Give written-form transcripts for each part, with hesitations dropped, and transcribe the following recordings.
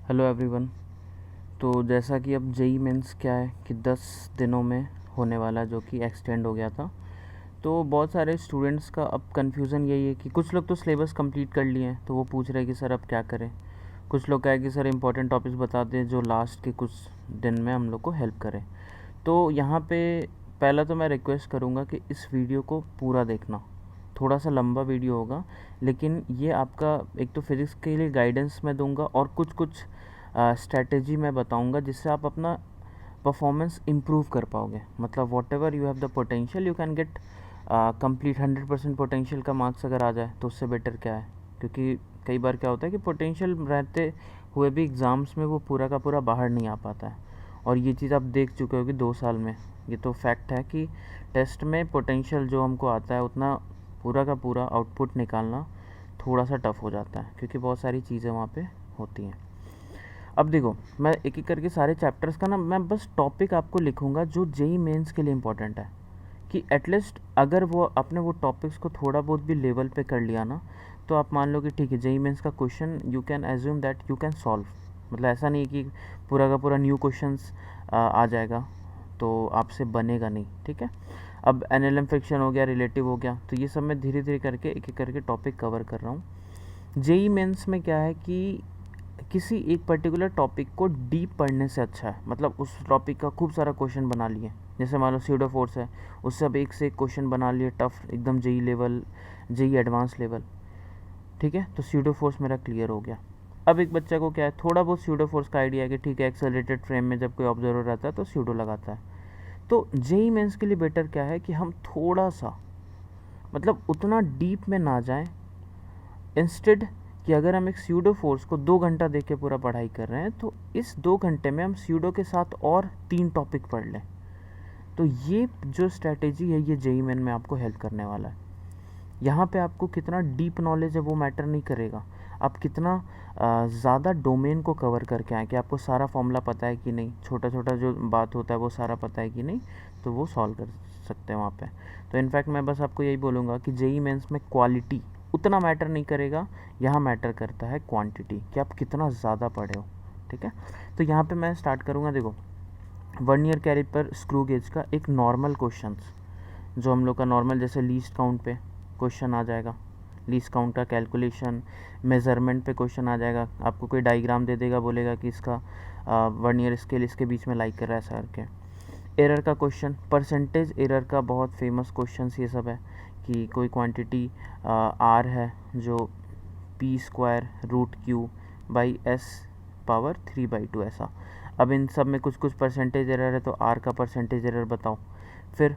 Hello everyone. तो जैसा कि अब जेई मेंस क्या है कि 10 दिनों में होने वाला, जो कि एक्सटेंड हो गया था। तो बहुत सारे स्टूडेंट्स का अब कन्फ्यूज़न यही है कि कुछ लोग तो सिलेबस कंप्लीट कर लिए हैं, तो वो पूछ रहे हैं कि सर अब क्या करें। कुछ लोग कहे कि सर इंपॉर्टेंट टॉपिक्स बता दें जो लास्ट के कुछ दिन में हम लोग को हेल्प करें। तो यहाँ पे पहला तो मैं रिक्वेस्ट करूँगा कि इस वीडियो को पूरा देखना। थोड़ा सा लंबा वीडियो होगा, लेकिन ये आपका एक तो फिज़िक्स के लिए गाइडेंस मैं दूंगा और कुछ कुछ स्ट्रैटेजी मैं बताऊंगा जिससे आप अपना परफॉर्मेंस इम्प्रूव कर पाओगे। मतलब what ever you have the potential you can get complete 100% potential का मार्क्स अगर आ जाए तो उससे बेटर क्या है। क्योंकि कई बार क्या होता है कि पोटेंशियल रहते हुए भी एग्ज़ाम्स में वो पूरा का पूरा बाहर नहीं आ पाता है। और ये चीज़ आप देख चुके हो कि 2 साल में ये तो फैक्ट है कि टेस्ट में पोटेंशियल जो हमको आता है उतना पूरा का पूरा आउटपुट निकालना थोड़ा सा टफ हो जाता है, क्योंकि बहुत सारी चीज़ें वहाँ पे होती हैं। अब देखो, मैं एक एक करके सारे चैप्टर्स का ना मैं बस टॉपिक आपको लिखूंगा जो जेई मेंस के लिए इम्पोर्टेंट है, कि एटलीस्ट अगर वो आपने वो टॉपिक्स को थोड़ा बहुत भी लेवल पे कर लिया ना, तो आप मान लो कि ठीक है, जेई मेंस का question you can assume that you can solve. मतलब ऐसा नहीं कि पूरा का पूरा न्यू क्वेश्चंस आ जाएगा तो आपसे बनेगा नहीं। ठीक है, अब एनएलएम फ्रिक्शन हो गया, रिलेटिव हो गया, तो ये सब मैं धीरे धीरे करके एक एक करके टॉपिक कवर कर रहा हूँ। जेई मेंस में क्या है कि किसी एक पर्टिकुलर टॉपिक को डीप पढ़ने से अच्छा है, मतलब उस टॉपिक का खूब सारा क्वेश्चन बना लिए। जैसे मान लो स्यूडो फोर्स है, उससे अब एक से एक क्वेश्चन बना लिए टफ एकदम, JEE level, JEE advance level. ठीक है, तो स्यूडो फोर्स मेरा क्लियर हो गया। अब एक बच्चा को क्या है, थोड़ा बहुत स्यूडो फोर्स का आइडिया है कि ठीक है, एक्सेलरेटेड फ्रेम में जब कोई ऑब्जर्वर रहता है तो स्यूडो लगाता है। तो जेई मेंस के लिए बेटर क्या है कि हम थोड़ा सा, मतलब उतना डीप में ना जाएं। इंस्टेड कि अगर हम एक स्यूडो फोर्स को 2 घंटा देख के पूरा पढ़ाई कर रहे हैं, तो इस 2 घंटे में हम स्यूडो के साथ और 3 टॉपिक पढ़ लें। तो ये जो स्ट्रैटेजी है ये जेई मेन में आपको हेल्प करने वाला है। यहाँ पे आपको कितना डीप नॉलेज है वो मैटर नहीं करेगा, आप कितना ज़्यादा डोमेन को कवर करके आए, कि आपको सारा फॉर्मूला पता है कि नहीं, छोटा छोटा जो बात होता है वो सारा पता है कि नहीं, तो वो सॉल्व कर सकते हैं वहाँ पे। तो इनफैक्ट मैं बस आपको यही बोलूँगा कि जेई मेंस में क्वालिटी उतना मैटर नहीं करेगा, यहाँ मैटर करता है क्वांटिटी, कि आप कितना ज़्यादा पढ़े हो। ठीक है, तो यहाँ पे मैं स्टार्ट करूँगा। देखो, 1 ईयर कैलिपर स्क्रू गेज का एक नॉर्मल क्वेश्चंस, जो हम लोग का नॉर्मल जैसे लीस्ट काउंट पे क्वेश्चन आ जाएगा, लीस्ट काउंट का कैलकुलेशन, मेज़रमेंट पे क्वेश्चन आ जाएगा। आपको कोई डायग्राम दे देगा, बोलेगा कि इसका 1 ईयर स्केल इसके बीच में लाइक कर रहा है ऐसा करके। एरर का क्वेश्चन, परसेंटेज एरर का बहुत फेमस क्वेश्चन ये सब है, कि कोई क्वांटिटी आर है जो p square root q by s power 3/2 ऐसा। अब इन सब में कुछ कुछ परसेंटेज एरर है, तो आर का परसेंटेज एरर बताओ। फिर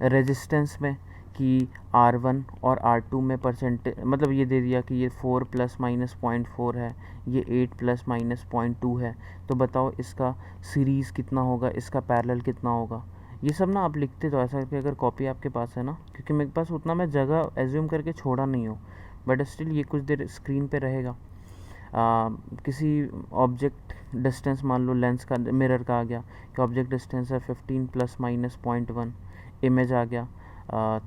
रेजिस्टेंस में कि R1 और R2 में परसेंटेज, मतलब ये दे दिया कि ये 4 ± 0.4 है, ये 8 ± 0.2 है, तो बताओ इसका सीरीज़ कितना होगा, इसका पैरेलल कितना होगा। ये सब ना आप लिखते तो ऐसा करके, अगर कॉपी आपके पास है ना, क्योंकि मेरे पास उतना मैं जगह एज्यूम करके छोड़ा नहीं हूँ, बट स्टिल ये कुछ देर स्क्रीन पे रहेगा। किसी ऑब्जेक्ट डिस्टेंस, मान लो लेंस का, मिरर का आ गया कि ऑब्जेक्ट डिस्टेंस है 15 ± 0.1, इमेज आ गया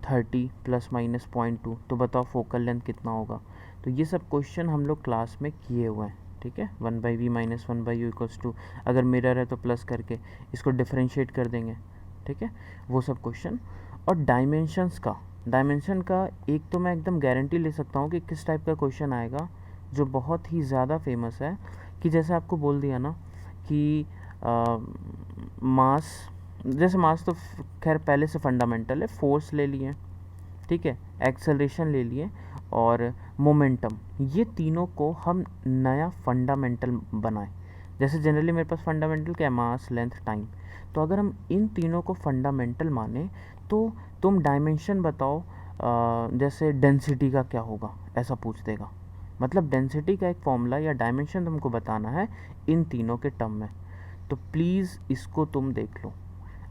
30 ± 0.2, तो बताओ फोकल लेंथ कितना होगा। तो ये सब क्वेश्चन हम लोग क्लास में किए हुए हैं। ठीक है, 1/v - 1/u = अगर मिरर है तो प्लस करके इसको डिफ्रेंशिएट कर देंगे। ठीक है, वो सब क्वेश्चन। और डायमेंशंस का, डायमेंशन का एक तो मैं एकदम गारंटी ले सकता हूँ कि किस टाइप का क्वेश्चन आएगा, जो बहुत ही ज़्यादा फेमस है। कि जैसे आपको बोल दिया ना कि मास, जैसे मास तो खैर पहले से फंडामेंटल है, फोर्स ले लिए, ठीक है, एक्सेलरेशन ले लिए, और मोमेंटम, ये तीनों को हम नया फंडामेंटल बनाएं। जैसे जनरली मेरे पास फंडामेंटल क्या है, मास, लेंथ, टाइम। तो अगर हम इन तीनों को फंडामेंटल माने, तो तुम डायमेंशन बताओ, जैसे डेंसिटी का क्या होगा ऐसा पूछ देगा। मतलब डेंसिटी का एक फॉर्मूला या डायमेंशन तुमको बताना है इन तीनों के टर्म में। तो प्लीज़ इसको तुम देख लो।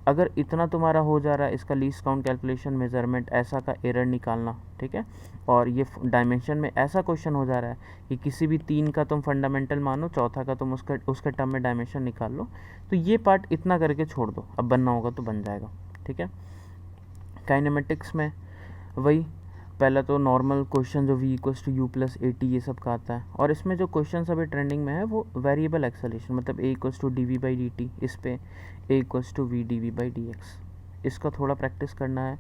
अगर इतना तुम्हारा हो जा रहा है, इसका लीस्ट काउंट कैलकुलेशन, मेजरमेंट, ऐसा का एरर निकालना, ठीक है, और ये डायमेंशन में ऐसा क्वेश्चन हो जा रहा है कि किसी भी 3 का तुम फंडामेंटल मानो, चौथा का तुम उसके टर्म में डायमेंशन निकाल लो, तो ये पार्ट इतना करके छोड़ दो, अब बनना होगा तो बन जाएगा। ठीक है, काइनेमेटिक्स में वही पहला तो नॉर्मल क्वेश्चन जो v equals to u plus a t ये सब का आता है, और इसमें जो क्वेश्चन अभी ट्रेंडिंग में है वो वेरिएबल एक्सेलरेशन, मतलब a equals to d v by d t, इस पे a equals to v d v by d x, इसका थोड़ा प्रैक्टिस करना है,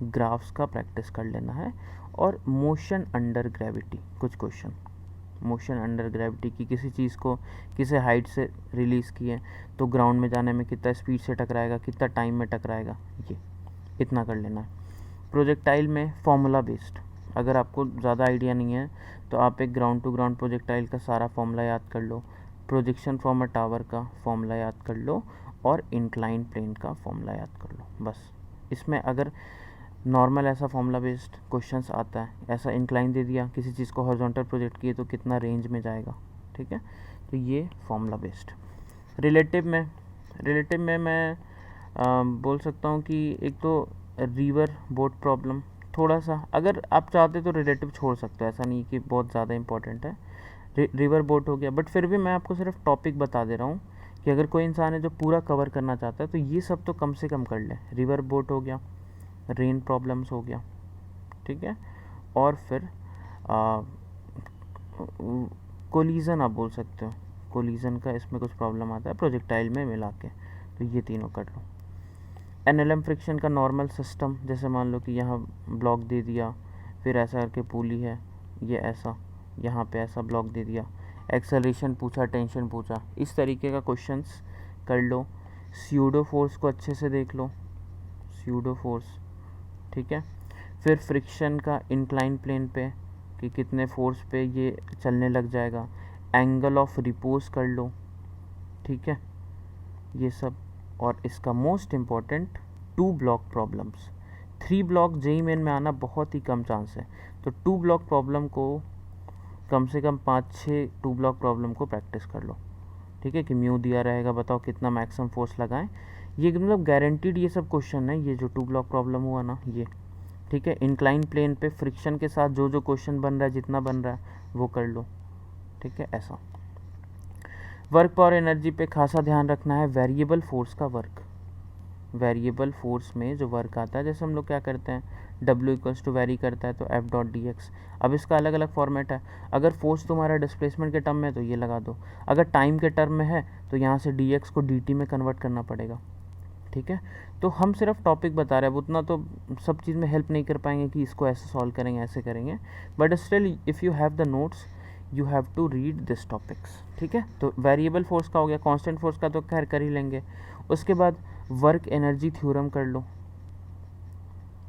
ग्राफ्स का प्रैक्टिस कर लेना है, और मोशन अंडर ग्रेविटी कुछ क्वेश्चन, मोशन अंडर ग्रेविटी की किसी चीज़ को किसी हाइट से रिलीज़ किए तो ग्राउंड में जाने में कितना स्पीड से टकराएगा, कितना टाइम में टकराएगा, ये इतना कर लेना है। प्रोजेक्टाइल में फॉर्मूला बेस्ड, अगर आपको ज़्यादा आइडिया नहीं है तो आप एक ग्राउंड टू ग्राउंड प्रोजेक्टाइल का सारा फॉर्मूला याद कर लो, प्रोजेक्शन फ्रॉम अ टावर का फॉर्मूला याद कर लो, और इंक्लाइन प्लेन का फॉर्मूला याद कर लो, बस। इसमें अगर नॉर्मल ऐसा फॉर्मूला बेस्ड क्वेश्चंस आता है, ऐसा इंक्लाइन दे दिया, किसी चीज़ को हॉरिजॉन्टल प्रोजेक्ट किए तो कितना रेंज में जाएगा, ठीक है, तो ये फॉर्मूला बेस्ड। रिलेटिव में मैं बोल सकता हूँ कि एक तो रिवर बोट प्रॉब्लम, थोड़ा सा अगर आप चाहते तो रिलेटिव छोड़ सकते हो, ऐसा नहीं कि बहुत ज़्यादा इंपॉर्टेंट है, रिवर बोट हो गया, बट फिर भी मैं आपको सिर्फ टॉपिक बता दे रहा हूँ कि अगर कोई इंसान है जो पूरा कवर करना चाहता है तो ये सब तो कम से कम कर ले। रिवर बोट हो गया, रेन प्रॉब्लम्स हो गया, ठीक है, और फिर कोलिजन आप बोल सकते हो, कोलिजन का इसमें कुछ प्रॉब्लम आता है प्रोजेक्टाइल में मिला के, तो ये तीनों कर लो। एनएलएम फ्रिक्शन का नॉर्मल सिस्टम, जैसे मान लो कि यहाँ ब्लॉक दे दिया, फिर ऐसा करके पुली है, ये ऐसा, यहाँ पे ऐसा ब्लॉक दे दिया, एक्सेलरेशन पूछा, टेंशन पूछा, इस तरीके का क्वेश्चंस कर लो। स्यूडो फोर्स को अच्छे से देख लो, स्यूडो फोर्स, ठीक है, फिर फ्रिक्शन का इंक्लाइन प्लेन पे कि कितने फोर्स पे ये चलने लग जाएगा, एंगल ऑफ रिपोज कर लो, ठीक है, ये सब। और इसका most important 2 block problems, 3 block JEE main में आना बहुत ही कम चांस है, तो 2 ब्लॉक प्रॉब्लम को कम से कम 5-6 2 ब्लॉक प्रॉब्लम को प्रैक्टिस कर लो, ठीक है, कि म्यू दिया रहेगा, बताओ कितना मैक्सिमम फोर्स लगाएं, ये मतलब गारंटीड ये सब क्वेश्चन है, ये जो 2 ब्लॉक प्रॉब्लम हुआ ना ये, ठीक है। इंक्लाइन प्लेन पे फ्रिक्शन के साथ जो जो क्वेश्चन बन रहा है, जितना बन रहा है वो कर लो, ठीक है, ऐसा। वर्क पावर एनर्जी पे खासा ध्यान रखना है, वेरिएबल फोर्स का वर्क, वेरिएबल फोर्स में जो वर्क आता है, जैसे हम लोग क्या करते हैं, W इक्वल्स टू वेरी करता है तो F डॉट डी एक्स, अब इसका अलग अलग फॉर्मेट है, अगर फोर्स तुम्हारा डिस्प्लेसमेंट के टर्म में है तो ये लगा दो, अगर टाइम के टर्म में है तो यहाँ से डी एक्स को डी टी में कन्वर्ट करना पड़ेगा, ठीक है। तो हम सिर्फ टॉपिक बता रहे हैं, उतना तो सब चीज़ में हेल्प नहीं कर पाएंगे कि इसको ऐसे सॉल्व करेंगे, ऐसे करेंगे, but still if you have the notes you have to read this topics, ठीक है। तो वेरिएबल फोर्स का हो गया, कांस्टेंट फोर्स का तो खैर कर ही लेंगे। उसके बाद वर्क एनर्जी थ्योरम कर लो,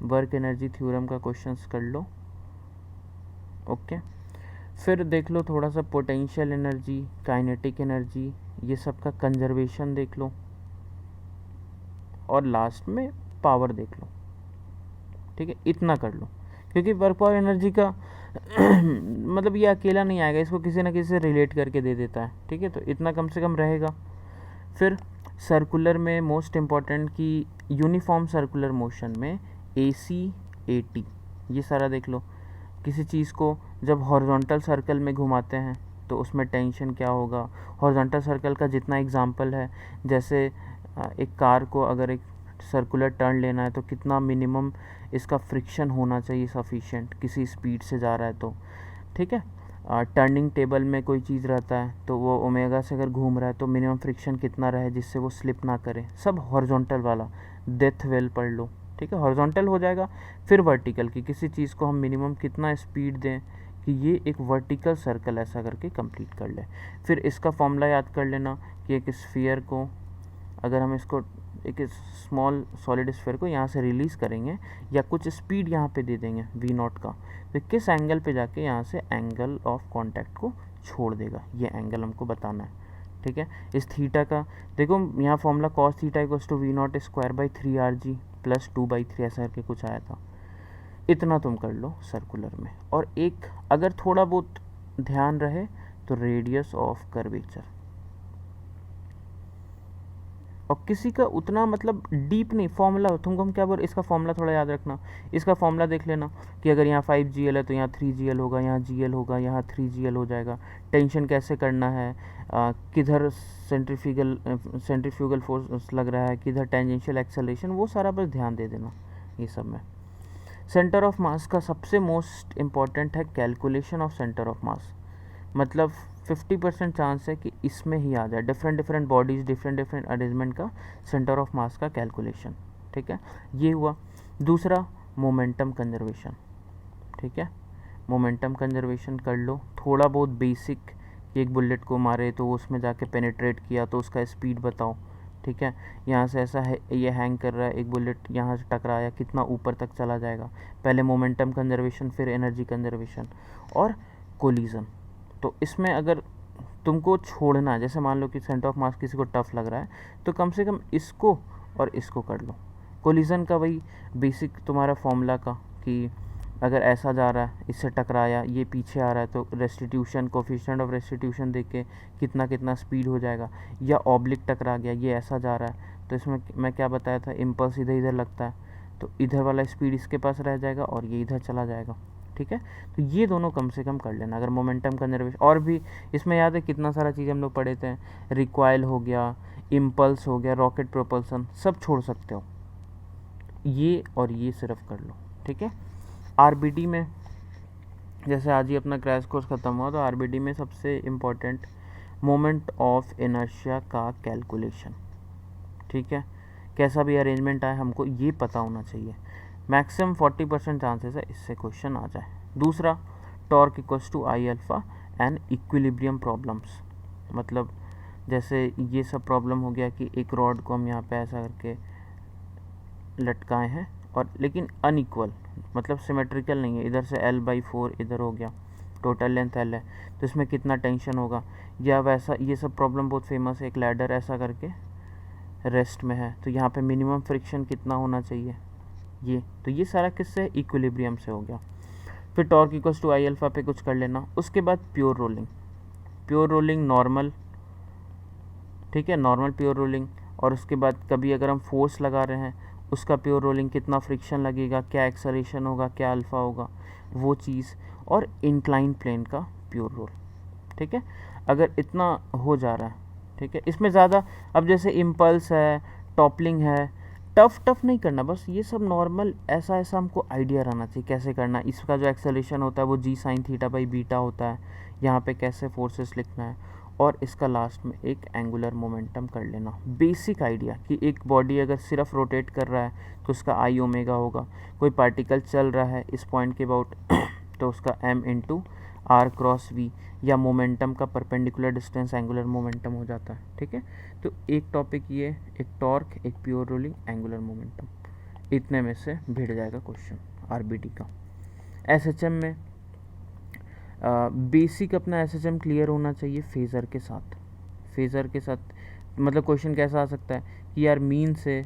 वर्क एनर्जी थ्योरम का क्वेश्चंस कर लो, ओके। फिर देख लो थोड़ा सा पोटेंशियल एनर्जी, काइनेटिक एनर्जी, ये सब का कंजर्वेशन देख लो, और लास्ट में पावर देख लो, ठीक है, इतना कर लो, क्योंकि वर्क पावर एनर्जी का मतलब ये अकेला नहीं आएगा, इसको किसी ना किसी से रिलेट करके दे देता है, ठीक है, तो इतना कम से कम रहेगा। फिर सर्कुलर में मोस्ट इम्पॉर्टेंट कि यूनिफॉर्म सर्कुलर मोशन में AC AT ये सारा देख लो, किसी चीज़ को जब हॉरिजॉन्टल सर्कल में घुमाते हैं तो उसमें टेंशन क्या होगा, हॉरिजॉन्टल सर्कल का जितना एग्जांपल है, जैसे एक कार को अगर एक सर्कुलर टर्न लेना है तो कितना मिनिमम इसका फ्रिक्शन होना चाहिए सफिशिएंट, किसी स्पीड से जा रहा है तो, ठीक है। टर्निंग टेबल में कोई चीज़ रहता है तो वो ओमेगा से अगर घूम रहा है तो मिनिमम फ्रिक्शन कितना रहे जिससे वो स्लिप ना करे, सब हॉरिजॉन्टल वाला, डेथ वेल पढ़ लो, ठीक है, हॉरिजॉन्टल हो जाएगा। फिर वर्टिकल की किसी चीज़ को हम मिनिमम कितना स्पीड दें कि ये एक वर्टिकल सर्कल ऐसा करके कंप्लीट कर ले। फिर इसका फॉर्मूला याद कर लेना कि एक स्फीयर को अगर हम इसको एक स्मॉल सॉलिड स्फीयर को यहाँ से रिलीज़ करेंगे या कुछ स्पीड यहाँ पे दे देंगे v0 का, तो किस एंगल पे जाके यहाँ से एंगल ऑफ कांटेक्ट को छोड़ देगा, ये एंगल हमको बताना है, ठीक है। इस थीटा का देखो यहाँ formula cos theta equals to v0 square by 3rg plus 2/3 ऐसा करके कुछ आया था, इतना तुम कर लो सर्कुलर में। और एक अगर थोड़ा बहुत ध्यान रहे तो रेडियस ऑफ कर्वेचर, और किसी का उतना मतलब डीप नहीं, फॉर्मूला तुमको हम क्या बोल, इसका फॉर्मूला थोड़ा याद रखना, इसका फॉर्मूला देख लेना कि अगर यहाँ 5gl है तो यहाँ 3gl होगा, यहाँ gl होगा, यहाँ 3gl हो जाएगा, टेंशन कैसे करना है, किधर सेंट्रीफ्यूगल फोर्स लग रहा है, किधर टेंजेंशियल एक्सेलरेशन, वो सारा बस ध्यान दे देना ये सब में। सेंटर ऑफ मास का सबसे मोस्ट इम्पॉर्टेंट है calculation of centre of mass. मतलब 50% चांस है कि इसमें ही आ जाए, different different bodies, different different arrangement का सेंटर ऑफ मास का कैलकुलेशन। ठीक है, ये हुआ। दूसरा मोमेंटम कंजर्वेशन। ठीक है, मोमेंटम कंजर्वेशन कर लो, थोड़ा बहुत बेसिक, कि एक बुलेट को मारे तो उसमें जाके पेनिट्रेट किया तो उसका स्पीड बताओ। ठीक है, यहाँ से ऐसा है, ये हैंग कर रहा है, एक बुलेट यहाँ से टकराया, कितना ऊपर तक चला जाएगा। पहले मोमेंटम कंजर्वेशन, फिर एनर्जी कंजर्वेशन और कोलिजन। तो इसमें अगर तुमको छोड़ना है, जैसे मान लो कि सेंटर ऑफ मास किसी को टफ लग रहा है, तो कम से कम इसको और इसको कर लो। कोलिजन का वही बेसिक तुम्हारा फॉर्मूला का, कि अगर ऐसा जा रहा है, इससे टकराया, ये पीछे आ रहा है, तो रेस्टिट्यूशन, कोफिशिएंट ऑफ रेस्टिट्यूशन देख के कितना कितना स्पीड हो जाएगा। या ऑब्लिक टकरा गया, ये ऐसा जा रहा है, तो इसमें मैं क्या बताया था, इम्पल्स इधर इधर लगता है, तो इधर वाला स्पीड इसके पास रह जाएगा और ये इधर चला जाएगा। ठीक है, तो ये दोनों कम से कम कर लेना। अगर मोमेंटम कंजर्वेशन, और भी इसमें याद है कितना सारा चीज़ हम लोग पढ़े थे, रिक्वाइल हो गया, इम्पल्स हो गया, रॉकेट प्रोपल्सन, सब छोड़ सकते हो, ये और ये सिर्फ कर लो। ठीक है, आरबीडी में जैसे आज ही अपना क्रैश कोर्स ख़त्म हुआ, तो आरबीडी में सबसे इम्पोर्टेंट मोमेंट ऑफ इनर्शिया का कैलकुलेशन। ठीक है, कैसा भी अरेंजमेंट आए हमको ये पता होना चाहिए। मैक्सिमम 40% चांसेस है इससे क्वेश्चन आ जाए। दूसरा, torque equals to I alpha and equilibrium problems. मतलब जैसे ये सब प्रॉब्लम हो गया कि एक रॉड को हम यहाँ पे ऐसा करके लटकाए हैं, और लेकिन अनइक्वल, मतलब सिमेट्रिकल नहीं है, इधर से L/4 इधर हो गया, टोटल लेंथ L है, तो इसमें कितना टेंशन होगा। या वैसा, ये सब प्रॉब्लम बहुत फेमस है, एक लैडर ऐसा करके रेस्ट में है, तो यहाँ पे मिनिमम फ्रिक्शन कितना होना चाहिए, ये तो ये सारा किससे, इक्विलिब्रियम से हो गया। फिर torque equals to I alpha पे कुछ कर लेना। उसके बाद pure rolling, pure rolling normal, ठीक है, नॉर्मल प्योर रोलिंग। और उसके बाद कभी अगर हम फोर्स लगा रहे हैं, उसका प्योर रोलिंग, कितना फ्रिक्शन लगेगा, क्या एक्सेलरेशन होगा, क्या अल्फ़ा होगा, वो चीज़। और इंक्लाइन प्लेन का प्योर रोल। ठीक है, अगर इतना हो जा रहा है, ठीक है, इसमें ज़्यादा, अब जैसे इम्पल्स है, टॉपलिंग है, टफ नहीं करना, बस ये सब नॉर्मल ऐसा ऐसा हमको आइडिया रहना चाहिए कैसे करना। इसका जो एक्सेलरेशन होता है वो जी साइन थीटा बाई बीटा होता है, यहाँ पे कैसे फोर्सेस लिखना है, और इसका लास्ट में एक एंगुलर मोमेंटम कर लेना। बेसिक आइडिया कि एक बॉडी अगर सिर्फ रोटेट कर रहा है तो उसका आई ओमेगा होगा, कोई पार्टिकल चल रहा है इस पॉइंट के अबाउट तो उसका m into r cross v, या मोमेंटम का परपेंडिकुलर डिस्टेंस एंगुलर मोमेंटम हो जाता है। ठीक है, तो एक टॉपिक ये, एक टॉर्क, एक प्योर रोलिंग, एंगुलर मोमेंटम, इतने में से भिड़ जाएगा क्वेश्चन आरबीटी का। एसएचएम में बेसिक अपना एसएचएम क्लियर होना चाहिए फेज़र के साथ। फेज़र के साथ मतलब क्वेश्चन कैसा आ सकता है कि यार मीन से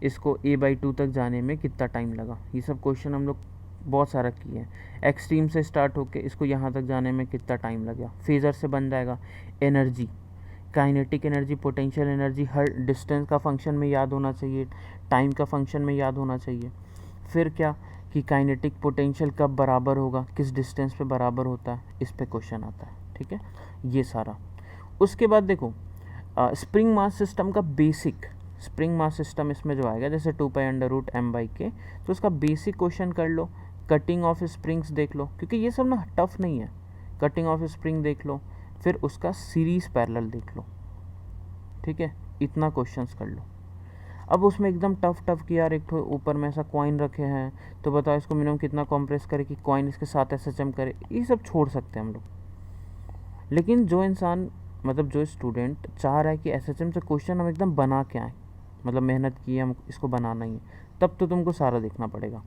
इसको a/2 तक जाने में कितना टाइम लगा, ये सब क्वेश्चन हम लोग बहुत सारा किए हैं। एक्सट्रीम से स्टार्ट होके इसको यहाँ तक जाने में कितना टाइम लगा, फेज़र से बन जाएगा। Energy, kinetic energy, potential energy, हर डिस्टेंस का फंक्शन में याद होना चाहिए, टाइम का फंक्शन में याद होना चाहिए। फिर क्या कि काइनेटिक पोटेंशियल कब बराबर होगा, किस डिस्टेंस पे बराबर होता है, इस पे क्वेश्चन आता है। ठीक है, ये सारा। उसके बाद देखो स्प्रिंग मास सिस्टम का बेसिक, स्प्रिंग मास सिस्टम इसमें जो आएगा जैसे 2π√m/k, तो उसका बेसिक क्वेश्चन कर लो। कटिंग ऑफ स्प्रिंग्स देख लो, क्योंकि ये सब ना टफ नहीं है। कटिंग ऑफ स्प्रिंग देख लो, फिर उसका सीरीज़ पैरेलल देख लो। ठीक है, इतना क्वेश्चंस कर लो। अब उसमें एकदम टफ कि यार एक तो ऊपर में ऐसा कॉइन रखे हैं, तो बताओ इसको मिनिमम कितना कॉम्प्रेस करे कि कॉइन इसके साथ एसएचएम करे, ये सब छोड़ सकते हैं हम लोग। लेकिन जो इंसान, मतलब जो स्टूडेंट चाह रहा है कि एसएचएम से क्वेश्चन हम एकदम बना के आएँ, मतलब मेहनत की है, हम इसको बनाना ही है, तब तो तुमको सारा देखना पड़ेगा।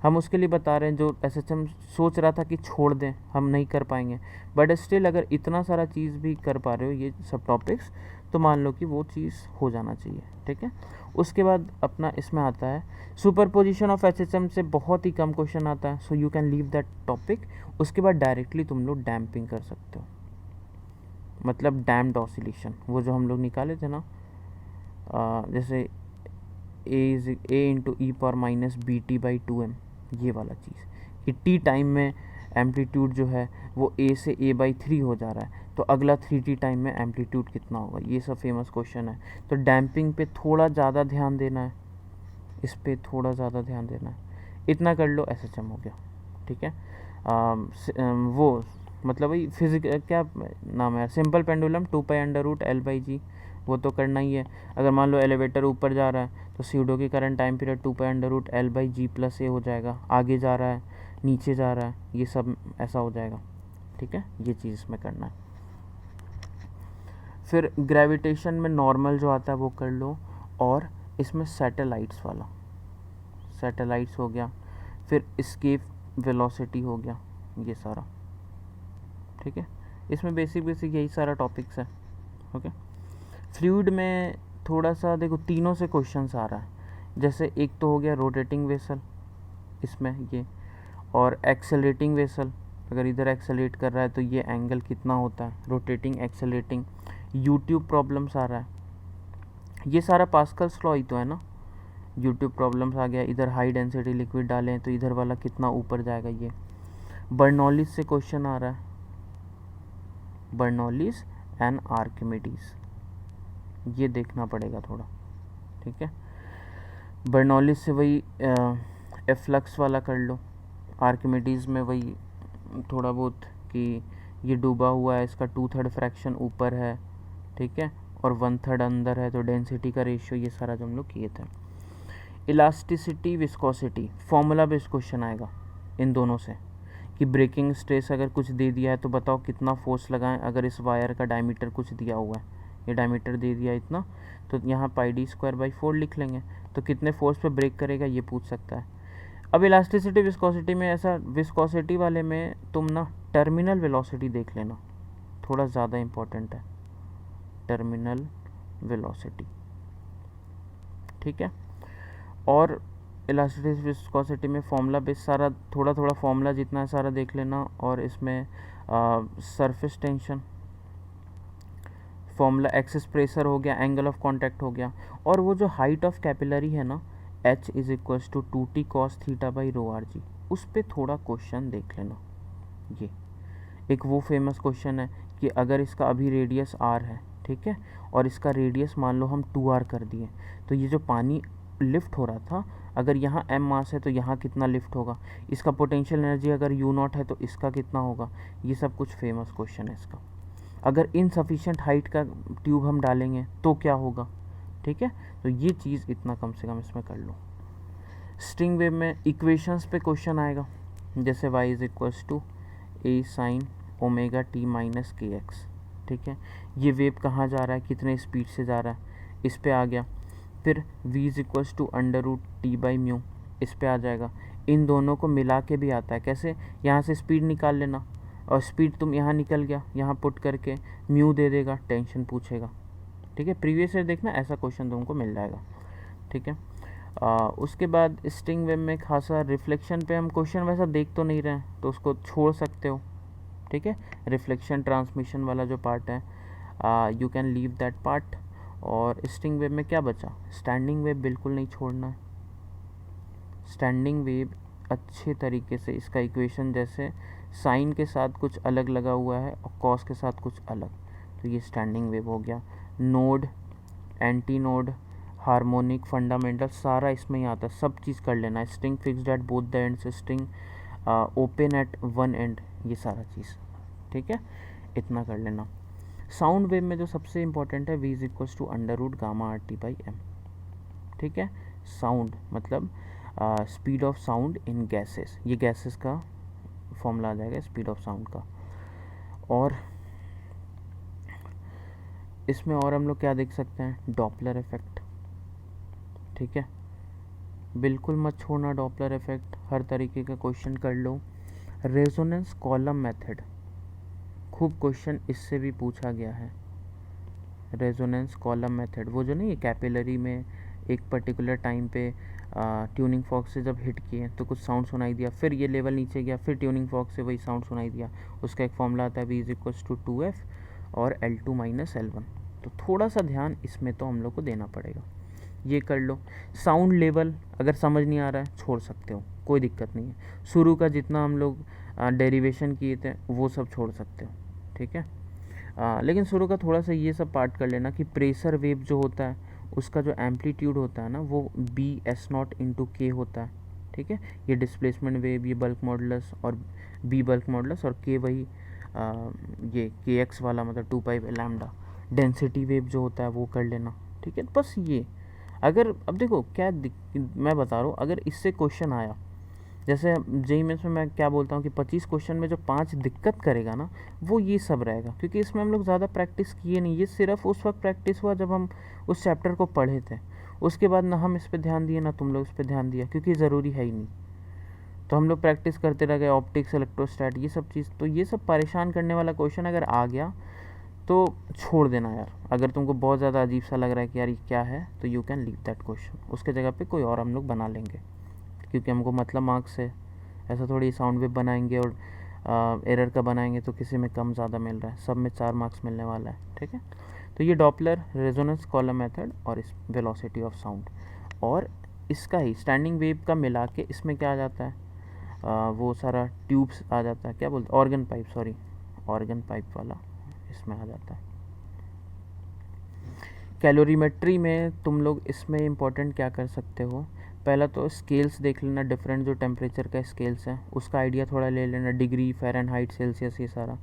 हम उसके लिए बता रहे हैं जो एसएचएम सोच रहा था कि छोड़ दें, हम नहीं कर पाएंगे, बट स्टिल अगर इतना सारा चीज़ भी कर पा रहे हो ये सब टॉपिक्स, तो मान लो कि वो चीज़ हो जाना चाहिए। ठीक है, उसके बाद अपना इसमें आता है सुपरपोजिशन ऑफ एसएचएम से बहुत ही कम क्वेश्चन आता है, so you can leave that topic. उसके बाद डायरेक्टली तुम लोग डैम्पिंग कर सकते हो, मतलब डैम्प्ड ऑसिलेशन, वो जो हम लोग निकाले थे ना, जैसे a इंटू e⁻ (bt/2m), ये वाला चीज़ कि टी टाइम में एम्पलीट्यूड जो है वो a से a/3 हो जा रहा है, तो अगला 3t टाइम में एम्पलीट्यूड कितना होगा, ये सब फेमस क्वेश्चन है। तो डैम्पिंग पे थोड़ा ज़्यादा ध्यान देना है, इस पे थोड़ा ज़्यादा ध्यान देना है। इतना कर लो, SHM हो गया, ठीक है। वो मतलब वही फिजिक क्या नाम है, सिंपल पेंडुलम 2π√L/g, वो तो करना ही है। अगर मान लो एलिवेटर ऊपर जा रहा है तो सीडो की करंट टाइम पीरियड 2π√L/g+a हो जाएगा, आगे जा रहा है, नीचे जा रहा है, ये सब ऐसा हो जाएगा, ठीक है। ये चीज़ इसमें करना है। फिर ग्रेविटेशन में नॉर्मल जो आता है वो कर लो, और इसमें सैटेलाइट्स वाला, सैटेलाइट्स हो गया, फिर एस्केप वेलोसिटी हो गया, ये सारा, ठीक है। इसमें बेसिक यही सारा टॉपिक्स है, ओके। फ्लूइड में थोड़ा सा देखो, तीनों से क्वेश्चंस आ रहा है। जैसे एक तो हो गया रोटेटिंग वेसल, इसमें ये, और एक्सेलरेटिंग वेसल, अगर इधर एक्सेलरेट कर रहा है तो ये एंगल कितना होता है, रोटेटिंग एक्सेलरेटिंग। यूट्यूब प्रॉब्लम्स आ रहा है, ये सारा पास्कल्स लॉ ही तो है ना। यूट्यूब प्रॉब्लम्स आ गया, इधर हाई डेंसिटी लिक्विड डालें तो इधर वाला कितना ऊपर जाएगा, ये बर्नौलीज से क्वेश्चन आ रहा है, बर्नौलीज एंड आर्किमिडीज, ये देखना पड़ेगा थोड़ा, ठीक है। बर्नौलीज से वही एफ्लक्स वाला कर लो, आर्किमिडीज में वही थोड़ा बहुत कि ये डूबा हुआ है, इसका 2/3 फ्रैक्शन ऊपर है, ठीक है, और 1/3 अंदर है, तो डेंसिटी का रेशियो, ये सारा जो हम लोग किए थे। Elasticity viscosity formula based question आएगा इन दोनों से, कि ब्रेकिंग स्ट्रेस अगर कुछ दे दिया है तो बताओ कितना फोर्स लगाएं। अगर इस वायर का डायमीटर कुछ दिया हुआ है, ये डायमीटर दे दिया इतना, तो यहाँ πd²/4 लिख लेंगे, तो कितने फोर्स पे ब्रेक करेगा ये पूछ सकता है। अब इलास्टिसिटी विस्कोसिटी में ऐसा, विस्कोसिटी वाले में तुम ना टर्मिनल वेलोसिटी देख लेना, थोड़ा ज़्यादा इम्पोर्टेंट है टर्मिनल वेलोसिटी, ठीक है। और इलास्टिसिटी विस्कोसिटी में फॉर्मूला बेस सारा, थोड़ा थोड़ा फॉर्मूला जितना है सारा देख लेना। और इसमें surface tension formula, excess pressure हो गया, एंगल ऑफ कांटेक्ट हो गया, और वो जो हाइट ऑफ कैपिलरी है ना, H = 2t cos θ/ρRg, उस पर थोड़ा क्वेश्चन देख लेना। ये एक वो फेमस क्वेश्चन है कि अगर इसका अभी रेडियस r है, ठीक है, और इसका रेडियस मान लो हम 2r कर दिए, तो ये जो पानी लिफ्ट हो रहा था, अगर यहाँ m मास है तो यहाँ कितना लिफ्ट होगा, इसका पोटेंशियल एनर्जी अगर u0 है तो इसका कितना होगा, ये सब कुछ फेमस क्वेश्चन है इसका। अगर इनसफिशिएंट हाइट का ट्यूब हम डालेंगे तो क्या होगा, ठीक है। तो ये चीज़ इतना कम से कम इसमें कर लो। स्ट्रिंग वेव में इक्वेशंस पे क्वेश्चन आएगा, जैसे y = a sin ωt - kx, ठीक है। ये वेव कहाँ जा रहा है, कितने स्पीड से जा रहा है, इस पे आ गया। फिर v = √T/μ, इस पे आ जाएगा। इन दोनों को मिला के भी आता है, कैसे, यहाँ से स्पीड निकाल लेना, और स्पीड तुम यहाँ निकल गया, यहाँ पुट करके म्यू दे देगा, टेंशन पूछेगा, ठीक है। प्रीवियस ईयर देखना, ऐसा क्वेश्चन तुमको मिल जाएगा, ठीक है। उसके बाद स्ट्रिंग वेव में खासा रिफ्लेक्शन पे हम क्वेश्चन वैसा देख तो नहीं रहे हैं, तो उसको छोड़ सकते हो, ठीक है। रिफ्लेक्शन ट्रांसमिशन वाला जो पार्ट है, you can leave that part. और स्ट्रिंग वेव में क्या बचा, स्टैंडिंग वेव बिल्कुल नहीं छोड़ना है। स्टैंडिंग वेव अच्छे तरीके से इसका इक्वेशन, जैसे साइन के साथ कुछ अलग लगा हुआ है और कॉस के साथ कुछ अलग, तो ये स्टैंडिंग वेव हो गया। Node, anti node, harmonic, fundamental, सारा इसमें ही आता है, सब चीज़ कर लेना है। String fixed at both the ends, string open at one and, ये सारा चीज़, ठीक है, इतना कर लेना। साउंड वेव में जो सबसे इम्पोर्टेंट है, v = √γ/RT/m, ठीक है। साउंड मतलब speed of sound in gases, ये गैसेस का फॉर्मूला आ जाएगा स्पीड ऑफ साउंड का। और इसमें और हम लोग क्या देख सकते हैं, डॉपलर इफेक्ट, ठीक है, बिल्कुल मत छोड़ना डॉपलर इफेक्ट, हर तरीके का क्वेश्चन कर लो। रेजोनेंस कॉलम मेथड, खूब क्वेश्चन इससे भी पूछा गया है। रेजोनेंस कॉलम मेथड, वो जो नहीं है कैपिलरी में एक पर्टिकुलर टाइम पे ट्यूनिंग फॉक से जब हिट किए तो कुछ साउंड सुनाई दिया, फिर ये लेवल नीचे गया, फिर ट्यूनिंग फॉक से वही साउंड सुनाई दिया, उसका एक फॉर्मूला आता है v = 2f और L2 - L1। तो थोड़ा सा ध्यान इसमें तो हम लोग को देना पड़ेगा, ये कर लो। साउंड लेवल अगर समझ नहीं आ रहा है छोड़ सकते हो, कोई दिक्कत नहीं है। शुरू का जितना हम लोग डेरिवेशन किए थे वो सब छोड़ सकते हो, ठीक है। लेकिन शुरू का थोड़ा सा ये सब पार्ट कर लेना कि प्रेशर वेव जो होता है उसका जो एम्पलीट्यूड होता है ना, वो BS0 × K होता है, ठीक है। ये डिस्प्लेसमेंट वेव, ये बल्क मॉडुलस और बी बल्क मॉडुलस, और के वही ये के एक्स वाला मतलब 2 पाई लैम्डा डेंसिटी वेव जो होता है वो कर लेना, ठीक है। बस ये अगर अब देखो क्या मैं बता रहा हूँ, अगर इससे क्वेश्चन आया, जैसे जेई मेंस में मैं क्या बोलता हूँ कि 25 क्वेश्चन में जो 5 दिक्कत करेगा ना, वो ये सब रहेगा, क्योंकि इसमें हम लोग ज़्यादा प्रैक्टिस किए नहीं, ये सिर्फ उस वक्त प्रैक्टिस हुआ जब हम उस चैप्टर को पढ़े थे। उसके बाद ना हम इस पर ध्यान दिए ना तुम लोग इस पर ध्यान दिया, क्योंकि ज़रूरी है ही नहीं। तो हम लोग प्रैक्टिस करते रह गए, ऑप्टिक्स, इलेक्ट्रोस्टैट, ये सब चीज़। तो ये सब परेशान करने वाला क्वेश्चन अगर आ गया तो छोड़ देना यार। अगर तुमको बहुत ज़्यादा अजीब सा लग रहा है कि यार ये क्या है, तो you can leave that question, उसके जगह पे कोई और हम लोग बना लेंगे, क्योंकि हमको मतलब मार्क्स है। ऐसा थोड़ी साउंड वेव बनाएंगे और एरर का बनाएंगे तो किसी में कम ज़्यादा मिल रहा है, सब में 4 मार्क्स मिलने वाला है, ठीक है। तो ये डॉपलर, रेजोनेंस कॉलम मेथड और इस वेलोसिटी ऑफ साउंड, और इसका ही स्टैंडिंग वेव का मिला के इसमें क्या आ जाता है, वो सारा ट्यूब्स आ जाता है, क्या बोलते हैं, organ pipe, sorry organ pipe वाला इसमें आ जाता है। कैलोरीमेट्री में तुम लोग इसमें इम्पोर्टेंट क्या कर सकते हो, पहला तो स्केल्स देख लेना, डिफरेंट जो टेम्परेचर का स्केल्स है उसका आइडिया थोड़ा ले लेना, डिग्री, फ़ारेनहाइट, सेल्सियस, ये सारा।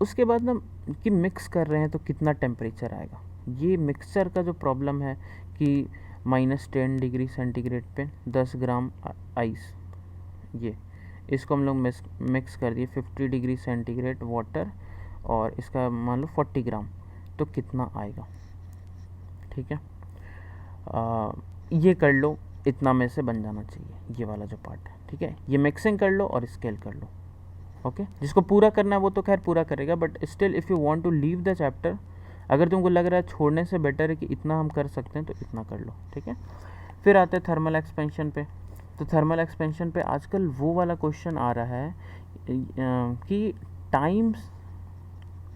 उसके बाद ना कि मिक्स कर रहे हैं तो कितना टेम्परेचर आएगा, ये मिक्सचर का जो प्रॉब्लम है कि -10 डिग्री सेंटीग्रेड पे 10 ग्राम आइस, ये इसको हम लोग मिक्स कर दिए 50 डिग्री सेंटीग्रेड वाटर, और इसका मान लो 40 ग्राम, तो कितना आएगा, ठीक है। ये कर लो, इतना में से बन जाना चाहिए ये वाला जो पार्ट है, ठीक है। ये मिक्सिंग कर लो और स्केल कर लो, ओके। जिसको पूरा करना है वो तो खैर पूरा करेगा, but still if you want to leave the chapter, अगर तुमको लग रहा है छोड़ने से बेटर है कि इतना हम कर सकते हैं तो इतना कर लो, ठीक है। फिर आते हैं थर्मल एक्सपेंशन पे। तो थर्मल एक्सपेंशन पे आजकल वो वाला क्वेश्चन आ रहा है कि टाइम्स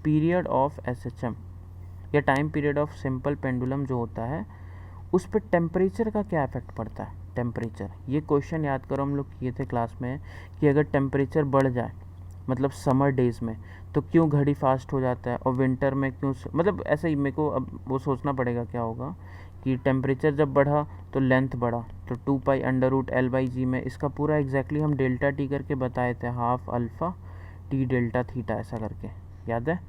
पीरियड ऑफ एसएचएम या time period of simple pendulum जो होता है, उस पर टेम्परेचर का क्या इफेक्ट पड़ता है। टेम्परेचर, ये क्वेश्चन याद करो, हम लोग किए थे क्लास में कि अगर टेम्परेचर बढ़ जाए, मतलब समर डेज़ में, तो क्यों घड़ी फास्ट हो जाता है, और विंटर में क्यों, मतलब ऐसे ही मेरे को अब वो सोचना पड़ेगा क्या होगा कि टेम्परेचर जब बढ़ा तो लेंथ बढ़ा, तो 2 पाई अंडर रूट L/G में इसका पूरा एग्जैक्टली हम डेल्टा टी करके बताए थे, half alpha T delta theta ऐसा करके, याद है।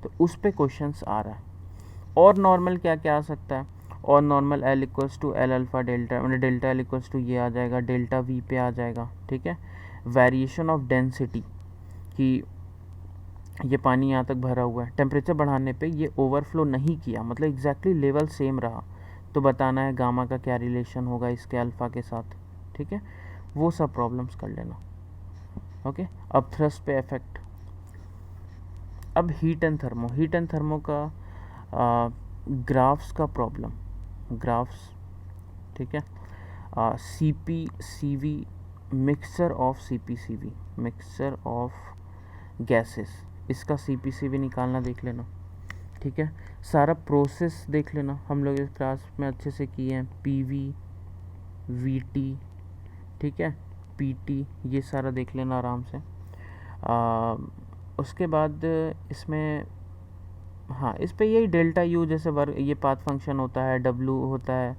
तो उस पे क्वेश्चंस आ रहा है। और नॉर्मल क्या क्या आ सकता है, और नॉर्मल L=L अल्फ़ा डेल्टा, मतलब डेल्टा L= ये आ जाएगा, डेल्टा V पे आ जाएगा, ठीक है। वेरिएशन ऑफ डेंसिटी, कि ये पानी यहाँ तक भरा हुआ है, टेम्परेचर बढ़ाने पे ये ओवरफ्लो नहीं किया, मतलब एग्जैक्टली लेवल सेम रहा, तो बताना है गामा का क्या रिलेशन होगा इसके अल्फ़ा के साथ, ठीक है। वो सब प्रॉब्लम्स कर लेना, ओके। अब थ्रस्ट पे इफेक्ट, अब हीट एंड थर्मो का ग्राफ्स का प्रॉब्लम, ग्राफ्स, ठीक है। CPCV, mixture of CPCV, mixture of gases, इसका CPCV निकालना देख लेना, ठीक है। सारा प्रोसेस देख लेना, हम लोग इस क्लास में अच्छे से किए हैं, PV, VT, ठीक है, PT, ये सारा देख लेना आराम से। उसके बाद इसमें, हाँ, इस पे यही डेल्टा U जैसे वर्क, ये पाथ फंक्शन होता है, W होता है,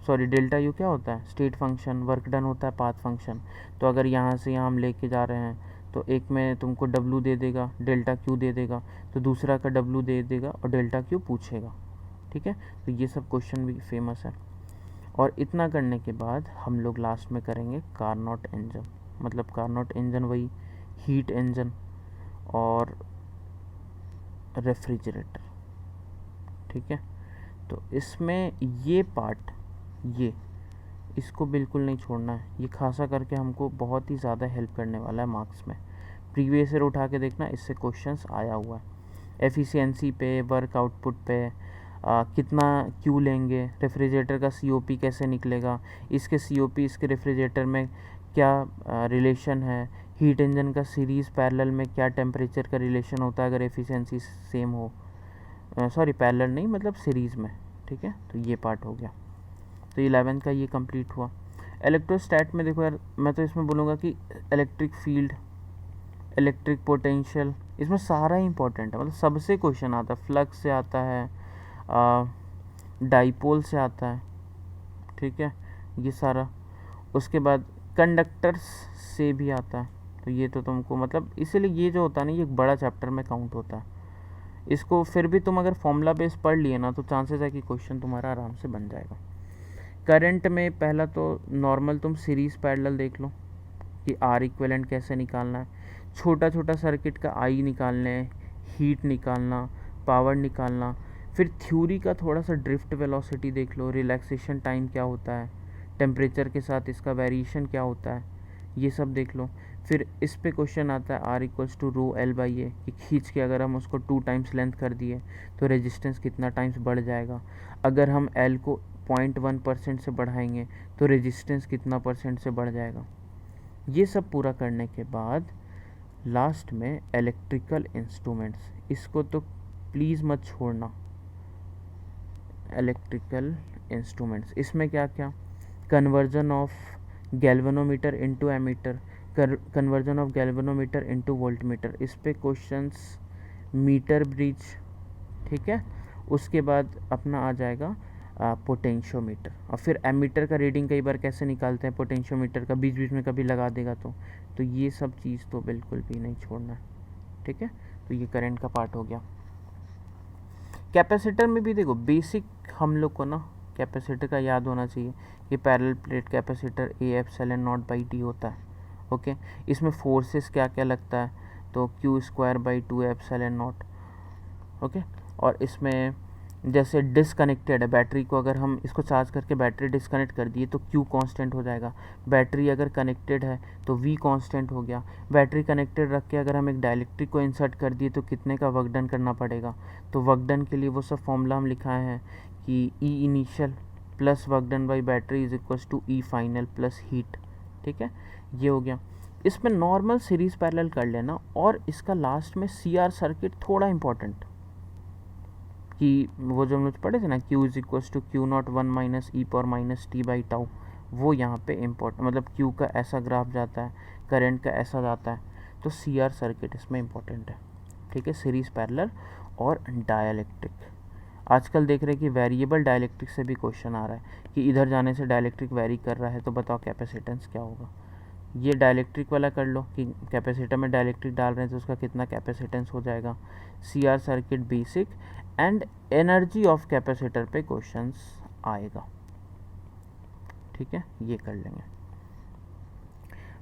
सॉरी डेल्टा U क्या होता है, स्टेट फंक्शन, वर्क डन होता है पाथ फंक्शन। तो अगर यहाँ से यहाँ हम लेके जा रहे हैं तो एक में तुमको W दे देगा, डेल्टा Q दे देगा, तो दूसरा का W दे देगा और डेल्टा Q पूछेगा, ठीक है। तो ये सब क्वेश्चन भी फेमस है। और इतना करने के बाद हम लोग लास्ट में करेंगे कार्नोट इंजन, मतलब कार्नोट इंजन वही हीट इंजन और रेफ्रिजरेटर, ठीक है। तो इसमें ये पार्ट, ये इसको बिल्कुल नहीं छोड़ना है, ये खासा करके हमको बहुत ही ज़्यादा हेल्प करने वाला है मार्क्स में। प्रीवियस ईयर उठा के देखना, इससे क्वेश्चंस आया हुआ है। एफिशिएंसी पे, वर्क आउटपुट पे, कितना क्यू लेंगे, रेफ्रिजरेटर का COP कैसे निकलेगा, इसके COP इसके रेफ्रिजरेटर में क्या रिलेशन है, हीट इंजन का सीरीज़ पैरेलल में क्या टेम्परेचर का रिलेशन होता है अगर एफिशिएंसी सेम हो, सॉरी पैरेलल नहीं मतलब सीरीज़ में, ठीक है। तो ये पार्ट हो गया, तो 11th का ये कंप्लीट हुआ। इलेक्ट्रोस्टैट में देखो यार, मैं तो इसमें बोलूँगा कि इलेक्ट्रिक फील्ड, इलेक्ट्रिक पोटेंशियल, इसमें सारा ही इंपॉर्टेंट है, मतलब सबसे क्वेश्चन आता है, फ्लक्स से आता है, डाइपोल से आता है, ठीक है, ये सारा। उसके बाद कंडक्टर्स से भी आता है, तो ये तो तुमको मतलब इसीलिए ये जो होता है ना ये एक बड़ा चैप्टर में काउंट होता है। इसको फिर भी तुम अगर फॉर्मूला बेस पढ़ लिए ना तो चांसेस है कि क्वेश्चन तुम्हारा आराम से बन जाएगा। करंट में पहला तो नॉर्मल तुम सीरीज पैरेलल देख लो कि आर इक्विवेलेंट कैसे निकालना है, छोटा छोटा सर्किट का आई निकालना है, हीट निकालना, पावर निकालना। फिर थ्योरी का थोड़ा सा ड्रिफ्ट वेलोसिटी देख लो, रिलैक्सेशन टाइम क्या होता है, टेम्परेचर के साथ इसका वेरिएशन क्या होता है, ये सब देख लो। फिर इस पे क्वेश्चन आता है R equals to rho L by A, कि खींच के अगर हम उसको 2 टाइम्स लेंथ कर दिए तो रेजिस्टेंस कितना टाइम्स बढ़ जाएगा, अगर हम एल को 0.1% से बढ़ाएंगे तो रेजिस्टेंस कितना परसेंट से बढ़ जाएगा। ये सब पूरा करने के बाद लास्ट में इलेक्ट्रिकल इंस्ट्रूमेंट्स, इसको तो प्लीज़ मत छोड़ना। इलेक्ट्रिकल इंस्ट्रूमेंट्स इसमें क्या क्या, conversion of galvanometer into ammeter, conversion of galvanometer into voltmeter, इस पे क्वेश्चंस, मीटर ब्रिज, ठीक है। उसके बाद अपना आ जाएगा पोटेंशियोमीटर, और फिर एमीटर का रीडिंग कई बार कैसे निकालते हैं पोटेंशियोमीटर का, बीच बीच में कभी लगा देगा तो ये सब चीज़ तो बिल्कुल भी नहीं छोड़ना है, ठीक है। तो ये करंट का पार्ट हो गया। कैपेसिटर में भी देखो बेसिक हम लोग को ना कैपेसिटर का याद होना चाहिए कि parallel plate capacitor A epsilon not by D होता है, ओके। इसमें फोर्सेस क्या क्या लगता है, तो Q square by 2 epsilon not, okay. और इसमें जैसे डिसकनेक्टेड है बैटरी को, अगर हम इसको चार्ज करके बैटरी डिसकनेक्ट कर दिए तो क्यू कांस्टेंट हो जाएगा, बैटरी अगर कनेक्टेड है तो वी कांस्टेंट हो गया, बैटरी कनेक्टेड रख के अगर हम एक डाइलेक्ट्रिक को इंसर्ट कर दिए तो कितने का वर्क डन करना पड़ेगा, तो वर्क डन के लिए वो सब फॉर्मूला हम लिखाए हैं कि E initial plus work done by battery is equals to E final plus heat, ठीक है। ये हो गया। इसमें नॉर्मल सीरीज पैरेलल कर लेना, और इसका लास्ट में सी आर सर्किट थोड़ा इंपॉर्टेंट, कि वो जो हम लोग पढ़े थे ना Q is equals to q not 1 minus e power minus t by tau, वो यहाँ पे इम्पोर्टेंट, मतलब Q का ऐसा ग्राफ जाता है, करंट का ऐसा जाता है, तो सी आर सर्किट इसमें इम्पोर्टेंट है, ठीक है। सीरीज पैरेलल और डाइलेक्ट्रिक, आजकल देख रहे हैं कि वेरिएबल डाइलेक्ट्रिक से भी क्वेश्चन आ रहा है कि इधर जाने से डाइलेक्ट्रिक वेरी कर रहा है तो बताओ कैपेसिटेंस क्या होगा। ये डाइलेक्ट्रिक वाला कर लो कि कैपेसिटर में डाइलेक्ट्रिक डाल रहे हैं तो उसका कितना कैपेसिटेंस हो जाएगा। C R circuit basic and energy of capacitor पे क्वेश्चंस आएगा, ठीक है, ये कर लेंगे।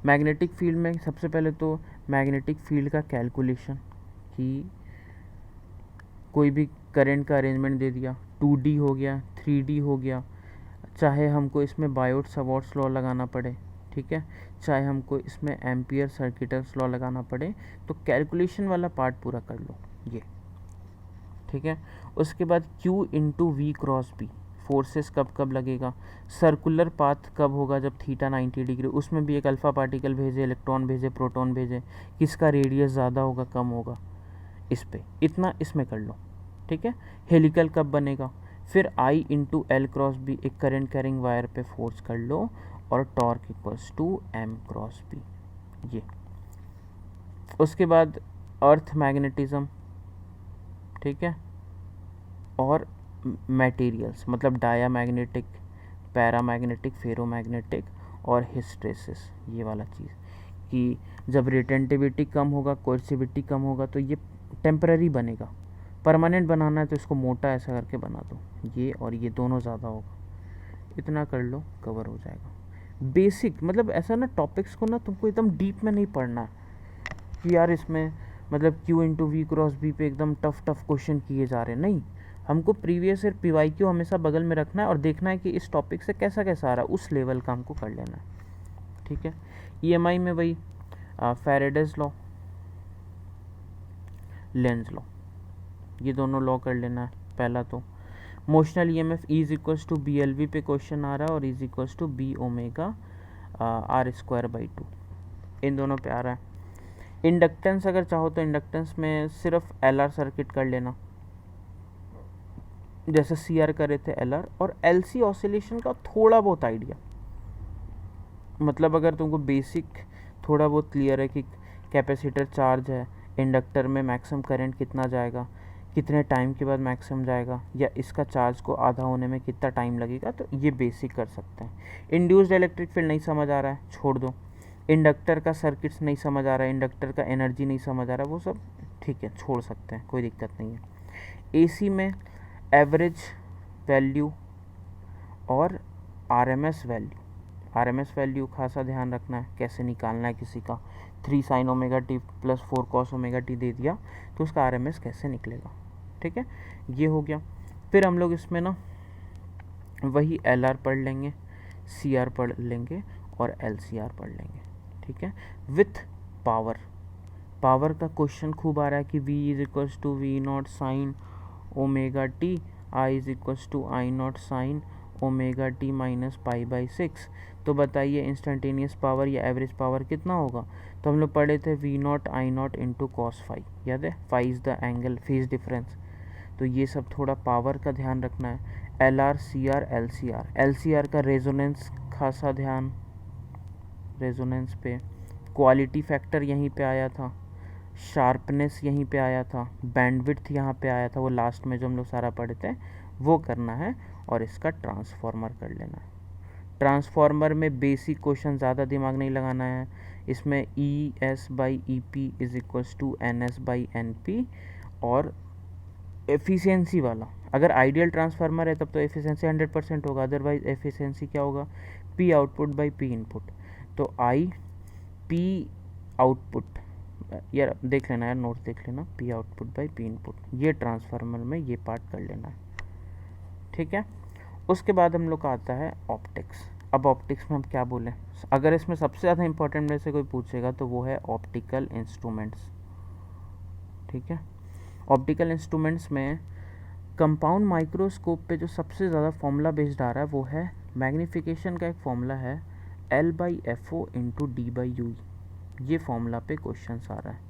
मैग्नेटिक फील्ड में सबसे पहले तो मैग्नेटिक फील्ड का कैलकुलेशन, कि कोई भी करंट का अरेंजमेंट दे दिया, 2D हो गया 3D हो गया, चाहे हमको इसमें बायोट सवॉर्ट्स लॉ लगाना पड़े, ठीक है, चाहे हमको इसमें एम्पियर सर्किटर्स लॉ लगाना पड़े, तो कैलकुलेशन वाला पार्ट पूरा कर लो ये, ठीक है। उसके बाद Q into v cross B, forces कब कब लगेगा, सर्कुलर पाथ कब होगा जब थीटा 90 डिग्री, उसमें भी एक अल्फ़ा पार्टिकल भेजे, इलेक्ट्रॉन भेजे, प्रोटॉन भेजे, किसका रेडियस ज़्यादा होगा कम होगा, इस पे इतना इसमें कर लो, ठीक है। हेलिकल कब बनेगा, फिर I into l cross B, एक करंट कैरिंग वायर पे फोर्स कर लो, और torque equals to m cross B, ये। उसके बाद अर्थ मैग्नेटिज्म, ठीक है, और मटेरियल्स मतलब डायामैग्नेटिक, पैरामैग्नेटिक, फेरोमैग्नेटिक और हिस्टेरेसिस, ये वाला चीज़, कि जब रिटेंटिविटी कम होगा, कोर्सिविटी कम होगा तो ये टेम्पररी बनेगा, परमानेंट बनाना है तो इसको मोटा ऐसा करके बना दो, ये और ये दोनों ज़्यादा होगा, इतना कर लो कवर हो जाएगा। बेसिक मतलब ऐसा ना टॉपिक्स को ना तुमको एकदम डीप में नहीं पढ़ना है कि यार इसमें मतलब Q into v cross B पे एकदम टफ क्वेश्चन किए जा रहे हैं, नहीं, हमको प्रीवियस ईयर PYQ हमेशा बगल में रखना है और देखना है कि इस टॉपिक से कैसा कैसा आ रहा है, उस लेवल का हमको कर लेना है, ठीक है। EMI में वही फैराडेज लॉ, लेंज लॉ, ये दोनों लॉ कर लेना है। पहला तो motional EMF is equals to BLV पे क्वेश्चन आ रहा है, और is equals to B omega R square by 2, इन दोनों पे आ रहा है। इंडक्टेंस अगर चाहो तो इंडक्टेंस में सिर्फ LR सर्किट कर लेना, जैसे CR करे थे LR, और LC ऑसिलेशन का थोड़ा बहुत आइडिया, मतलब अगर तुमको बेसिक थोड़ा बहुत क्लियर है कि कैपेसिटर चार्ज है, इंडक्टर में मैक्सिमम करंट कितना जाएगा, कितने टाइम के बाद मैक्सिमम जाएगा, या इसका चार्ज को आधा होने में कितना टाइम लगेगा, तो ये बेसिक कर सकते हैं। इंड्यूस्ड इलेक्ट्रिक फील्ड नहीं समझ आ रहा है, छोड़ दो। इंडक्टर का सर्किट्स नहीं समझ आ रहा है, इंडक्टर का एनर्जी नहीं समझ आ रहा है, वो सब ठीक है, छोड़ सकते हैं, कोई दिक्कत नहीं है। एसी में एवरेज वैल्यू और आरएमएस वैल्यू, आरएमएस वैल्यू खासा ध्यान रखना है, कैसे निकालना है किसी का 3 sin omega T plus 4 cos omega T दे दिया तो उसका आरएमएस कैसे निकलेगा, ठीक है, ये हो गया। फिर हम लोग इसमें ना वही एलआर पढ़ लेंगे, सीआर पढ़ लेंगे और एलसीआर पढ़ लेंगे, ठीक है, विथ पावर। पावर का क्वेश्चन खूब आ रहा है कि V is equals to v not sine omega t, I is equals to I not sine omega t minus pi by 6। तो बताइए इंस्टेंटेनियस पावर या एवरेज पावर कितना होगा। तो हम लोग पढ़े थे v not I not into cos phi, याद है, phi is the angle phase difference. तो ये सब थोड़ा पावर का ध्यान रखना है। L R C R L C R, L C R का रेजोनेंस खासा ध्यान, रेजोनेंस पे। क्वालिटी फैक्टर यहीं पे आया था, शार्पनेस यहीं पे आया था, बैंडविड्थ यहाँ पे आया था, वो लास्ट में जो हम लोग सारा पढ़े थे वो करना है। और इसका ट्रांसफॉर्मर कर लेना है। ट्रांसफॉर्मर में बेसिक क्वेश्चन, ज़्यादा दिमाग नहीं लगाना है। इसमें E s by E p is equals to N s by N p, और एफिशिएंसी वाला, अगर आइडियल ट्रांसफार्मर है तब तो एफिशिएंसी 100% होगा, अदरवाइज एफिशिएंसी क्या होगा, P output by P input. तो आई पी आउटपुट, यार देख लेना, यार नोट देख लेना, P output by P input, ये ट्रांसफार्मर में ये पार्ट कर लेना है, ठीक है। उसके बाद हम लोग का आता है ऑप्टिक्स। अब ऑप्टिक्स में हम क्या बोलें, अगर इसमें सबसे ज़्यादा इंपॉर्टेंट में से कोई पूछेगा तो वो है ऑप्टिकल इंस्ट्रूमेंट्स, ठीक है। ऑप्टिकल इंस्ट्रूमेंट्स में कंपाउंड माइक्रोस्कोप पे जो सबसे ज़्यादा फॉर्मूला बेस्ड आ रहा है वो है मैग्नीफिकेशन का एक फॉर्मूला है l by f o into D by u, ये फॉर्मूला पे क्वेश्चन आ रहा है।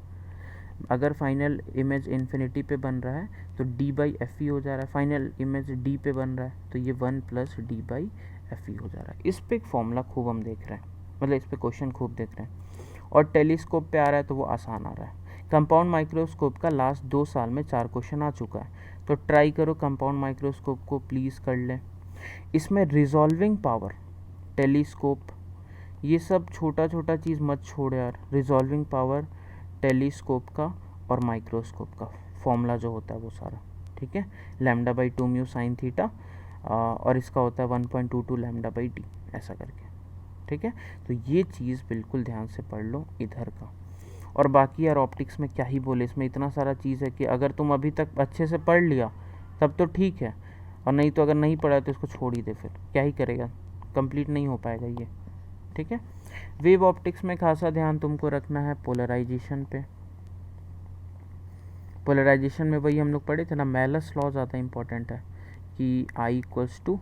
अगर फाइनल इमेज इन्फिनिटी पे बन रहा है तो डी बाई एफ ई हो जा रहा है, फाइनल इमेज डी पे बन रहा है तो ये 1 plus D by F E हो जा रहा है। इस पे एक फॉर्मूला खूब हम देख रहे हैं, मतलब इस पे क्वेश्चन खूब देख रहे हैं। और टेलीस्कोप पे आ रहा है तो वो आसान आ रहा है। कंपाउंड माइक्रोस्कोप का लास्ट 2 साल में 4 क्वेश्चन आ चुका है, तो ट्राई करो कंपाउंड माइक्रोस्कोप को प्लीज़ कर लें। इसमें रिजॉल्विंग पावर, टेलीस्कोप, ये सब छोटा छोटा चीज़ मत छोड़ यार। रिजॉल्विंग पावर टेलीस्कोप का और माइक्रोस्कोप का फॉर्मूला जो होता है वो सारा, ठीक है, lambda by 2 mu sine theta, और इसका होता है 1.22 लैम्डा बाई डी, ऐसा करके, ठीक है। तो ये चीज़ बिल्कुल ध्यान से पढ़ लो इधर का। और बाकी यार ऑप्टिक्स में क्या ही बोले, इसमें इतना सारा चीज़ है कि अगर तुम अभी तक अच्छे से पढ़ लिया तब तो ठीक है, और नहीं तो अगर नहीं पढ़ा तो इसको छोड़ ही दे, फिर क्या ही करेगा, कंप्लीट नहीं हो पाएगा ये, ठीक है। वेव ऑप्टिक्स में खासा ध्यान तुमको रखना है पोलराइजेशन पे। पोलराइजेशन में वही हम लोग पढ़े थे ना, मेलस लॉ ज़्यादा इंपॉर्टेंट है कि I equals to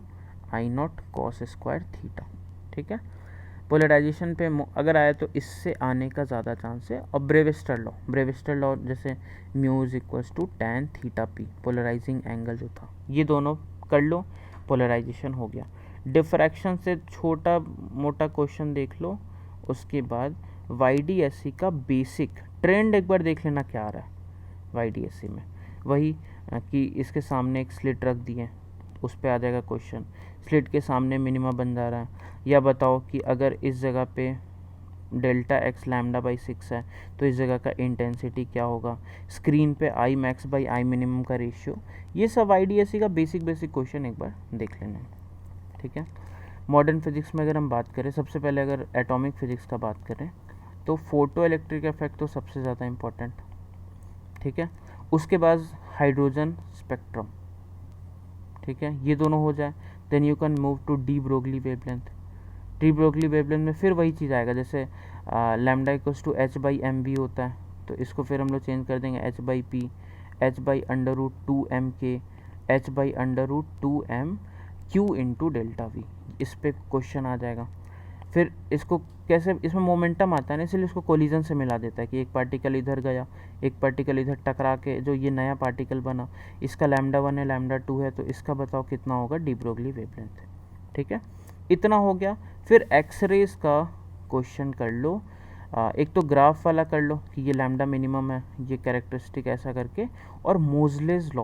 I naught cos square theta, ठीक है। पोलराइजेशन पे अगर आया तो इससे आने का ज़्यादा चांस है। और ब्रेविस्टर लॉ जैसे mu is equals to tan theta p, polarising angle जो था, ये दोनों कर लो, पोलराइजेशन हो गया। डिफ्रैक्शन से छोटा मोटा क्वेश्चन देख लो। उसके बाद YDSC का बेसिक ट्रेंड एक बार देख लेना क्या आ रहा है YDSC में, वही कि इसके सामने एक स्लिट रख दिए, उस पर आ जाएगा क्वेश्चन, स्लिट के सामने मिनिमा बन जा रहा है, या बताओ कि अगर इस जगह पे डेल्टा एक्स लैम्डा बाई 6 है तो इस जगह का इंटेंसिटी क्या होगा, स्क्रीन पे I max by I minimum का रेशियो, ये सब YDSC का बेसिक क्वेश्चन एक बार देख लेना है, ठीक है। मॉडर्न फिजिक्स में अगर हम बात करें, सबसे पहले अगर एटॉमिक फिजिक्स का बात करें तो फोटो इलेक्ट्रिक इफेक्ट तो सबसे ज़्यादा इम्पोर्टेंट, ठीक है। उसके बाद हाइड्रोजन स्पेक्ट्रम, ठीक है, ये दोनों हो जाए, then you can move to de Broglie wavelength. De Broglie wavelength में फिर वही चीज़ आएगा, जैसे lambda equals to h by m v होता है, तो इसको फिर हम लोग चेंज कर देंगे h by p, h by under root 2m के, h by under root 2m q into delta V, इस पे क्वेश्चन आ जाएगा। फिर इसको कैसे, इसमें मोमेंटम आता है ना, इसलिए इसको कोलिजन से मिला देता है कि एक पार्टिकल इधर गया, एक पार्टिकल इधर टकरा के जो ये नया पार्टिकल बना, इसका लैम्डा 1 है लैम्डा 2 है, तो इसका बताओ कितना होगा डी ब्रोगली वेवलेंथ, ठीक है। इतना हो गया। फिर एक्सरेज का क्वेश्चन कर लो, एक तो ग्राफ वाला कर लो कि ये लैम्डा मिनिमम है, ये कैरेक्टरिस्टिक ऐसा करके, और मोजलेस लॉ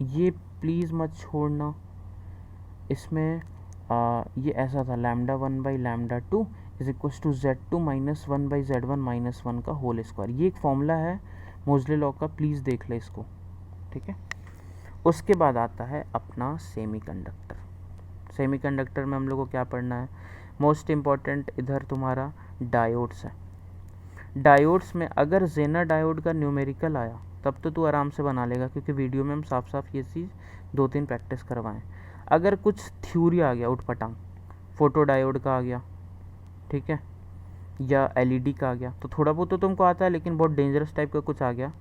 ये प्लीज़ मत छोड़ना। इसमें ये ऐसा था lambda 1/λ2 is equals to Z2 minus 1/Z1 minus 1 का होल स्क्वायर। ये एक फॉर्मूला है मोजले लॉ का, प्लीज़ देख ले इसको, ठीक है। उसके बाद आता है अपना सेमीकंडक्टर। सेमीकंडक्टर में हम लोग को क्या पढ़ना है, मोस्ट इम्पॉर्टेंट इधर तुम्हारा डायोड्स है। डायोड्स में अगर जेनर डायोड का न्यूमेरिकल आया तब तो तू आराम से बना लेगा, क्योंकि वीडियो में हम साफ साफ ये चीज़ 2-3 प्रैक्टिस करवाएं। अगर कुछ थ्योरी आ गया उठपटांग, फोटो डायोड का आ गया, ठीक है, या एलईडी का आ गया, तो थोड़ा बहुत तो तुमको आता है, लेकिन बहुत डेंजरस टाइप का कुछ आ गया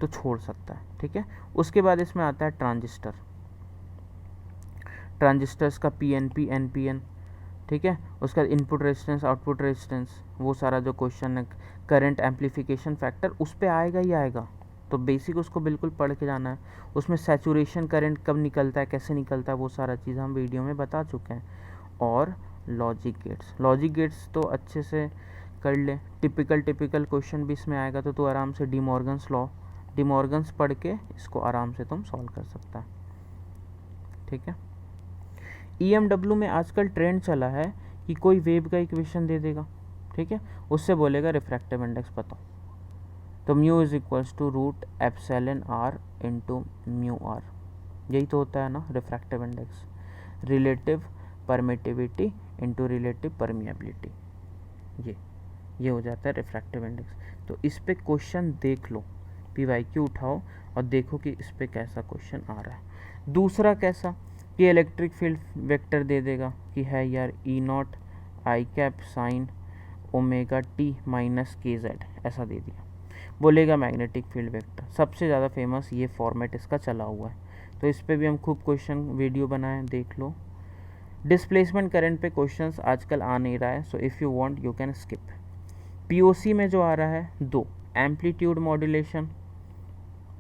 तो छोड़ सकता है, ठीक है। उसके बाद इसमें आता है ट्रांजिस्टर, ट्रांजिस्टर्स का पीएनपी एनपीएन, ठीक है। उसका इनपुट रेजिस्टेंस आउटपुट रेजिस्टेंस, वो सारा जो क्वेश्चन है, करंट एम्पलीफिकेशन फैक्टर उस पर आएगा ही आएगा, तो बेसिक उसको बिल्कुल पढ़ के जाना है। उसमें सैचुरेशन करंट कब निकलता है, कैसे निकलता है, वो सारा चीज़ हम वीडियो में बता चुके हैं। और लॉजिक गेट्स, लॉजिक गेट्स तो अच्छे से कर ले, टिपिकल क्वेश्चन भी इसमें आएगा, तो तू आराम से डिमॉर्गन्स लॉ, डिमॉर्गन्स पढ़ के इसको आराम से तुम सॉल्व कर सकता है, ठीक है। EMW में आजकल ट्रेंड चला है कि कोई वेव का इक्वेशन दे देगा, ठीक है, उससे बोलेगा रिफ्रैक्टिव इंडेक्स बताओ, तो mu is equals to root epsilon r into mu r, यही तो होता है ना refractive index, relative permittivity into relative permeability, ये हो जाता है रिफ्रैक्टिव इंडेक्स। तो इस पे क्वेश्चन देख लो, PYQ उठाओ और देखो कि इस पे कैसा क्वेश्चन आ रहा है। दूसरा कैसा कि इलेक्ट्रिक फील्ड वेक्टर दे देगा कि है यार E0 I cap sine omega t minus KZ, ऐसा दे दिया, बोलेगा मैग्नेटिक फील्ड वेक्टर। सबसे ज़्यादा फेमस ये फॉर्मेट इसका चला हुआ है, तो इस पे भी हम खूब क्वेश्चन वीडियो बनाए, देख लो। डिस्प्लेसमेंट करंट पे क्वेश्चंस आजकल आ नहीं रहा है, so if you want you can skip. POC में जो आ रहा है 2 एम्पलीट्यूड मॉड्यूलेशन,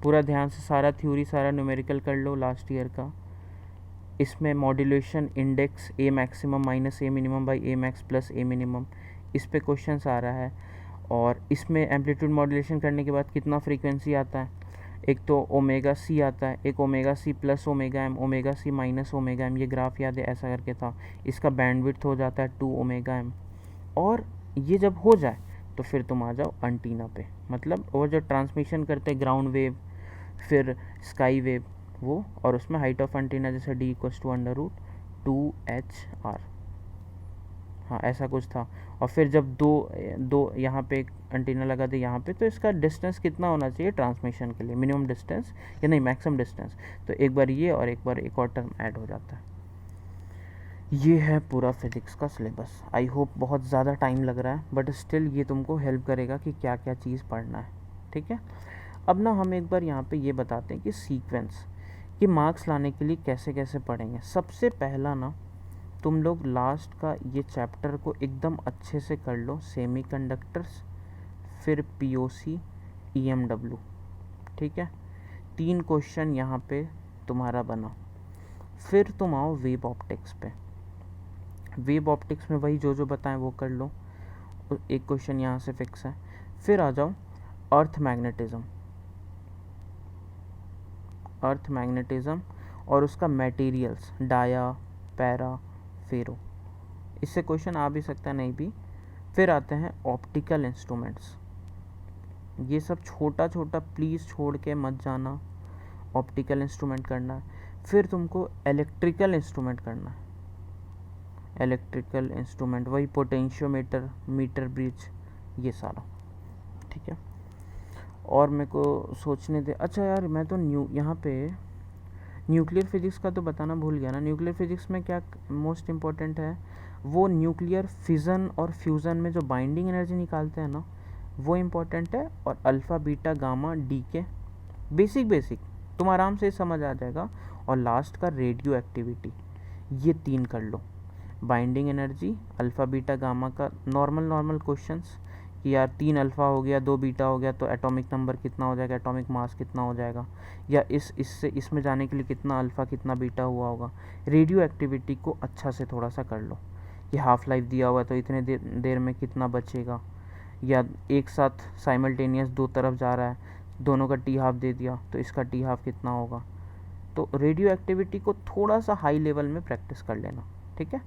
पूरा ध्यान से सारा थ्योरी सारा न्यूमेरिकल कर लो लास्ट ईयर का। इसमें modulation index A maximum minus A minimum by A max plus A minimum, इस पे क्वेश्चंस आ रहा है। और इसमें एम्पलीट्यूड मॉड्यूलेशन करने के बाद कितना फ्रीक्वेंसी आता है, एक तो ओमेगा C आता है, एक omega C plus omega M, omega C minus omega M, ये ग्राफ याद है ऐसा करके था। इसका बैंडविड्थ हो जाता है 2 ओमेगा M। और ये जब हो जाए तो फिर तुम आ जाओ एंटीना पे, मतलब वो जो ट्रांसमिशन करते ग्राउंड वेव फिर स्काई वेव वो, और उसमें हाइट ऑफ एंटीना जैसे D इक्वल्स टू √2HR, हाँ ऐसा कुछ था। और फिर जब दो यहाँ पे एक एंटीना लगा दे यहाँ पे, तो इसका डिस्टेंस कितना होना चाहिए ट्रांसमिशन के लिए, मिनिमम डिस्टेंस या नहीं मैक्सिमम डिस्टेंस, तो एक बार ये और एक बार एक और टर्म ऐड हो जाता है। ये है पूरा फिजिक्स का सिलेबस। आई होप बहुत ज़्यादा टाइम लग रहा है, बट स्टिल ये तुमको हेल्प करेगा कि क्या क्या चीज़ पढ़ना है, ठीक है। अब ना हम एक बार यहाँ पे ये बताते हैं कि सीक्वेंस कि मार्क्स लाने के लिए कैसे कैसे पढ़ेंगे। सबसे पहला ना तुम लोग लास्ट का ये चैप्टर को एकदम अच्छे से कर लो, सेमीकंडक्टर्स, फिर POC EMW, ठीक है। 3 क्वेश्चन यहाँ पे तुम्हारा बना। फिर तुम आओ वेव ऑप्टिक्स पे, वेव ऑप्टिक्स में वही जो बताएं वो कर लो, एक क्वेश्चन यहाँ से फिक्स है। फिर आ जाओ अर्थ मैग्नेटिज्म और उसका मटेरियल्स, डाया, पैरा, फेरो, इससे क्वेश्चन आ भी सकता है नहीं भी। फिर आते हैं ऑप्टिकल इंस्ट्रूमेंट्स, ये सब छोटा छोटा प्लीज़ छोड़ के मत जाना, ऑप्टिकल इंस्ट्रूमेंट करना है। फिर तुमको इलेक्ट्रिकल इंस्ट्रूमेंट करना है, इलेक्ट्रिकल इंस्ट्रूमेंट वही पोटेंशियोमीटर, मीटर ब्रिज, ये सारा, ठीक है। और मेरे को सोचने दे, अच्छा यार मैं तो यहाँ पे न्यूक्लियर फिजिक्स का तो बताना भूल गया ना। न्यूक्लियर फिजिक्स में क्या मोस्ट इम्पॉर्टेंट है, वो न्यूक्लियर फिज़न और फ्यूज़न में जो बाइंडिंग एनर्जी निकालते हैं ना, वो इम्पॉर्टेंट है। और अल्फ़ा बीटा गामा डी के बेसिक तुम आराम से समझ आ जाएगा। और लास्ट का रेडियो एक्टिविटी, ये 3 कर लो। Binding energy, alpha beta gamma का नॉर्मल क्वेश्चंस कि यार 3 अल्फ़ा हो गया 2 बीटा हो गया तो एटॉमिक नंबर कितना हो जाएगा, एटॉमिक मास कितना हो जाएगा, या इससे इसमें जाने के लिए कितना अल्फ़ा कितना बीटा हुआ होगा। रेडियो एक्टिविटी को अच्छा से थोड़ा सा कर लो, कि हाफ लाइफ दिया हुआ है तो इतने देर में कितना बचेगा, या एक साथ साइमल्टेनियस दो तरफ जा रहा है, दोनों का टी हाफ दे दिया तो इसका टी हाफ कितना होगा। तो रेडियो एक्टिविटी को थोड़ा सा हाई लेवल में प्रैक्टिस कर लेना, ठीक है।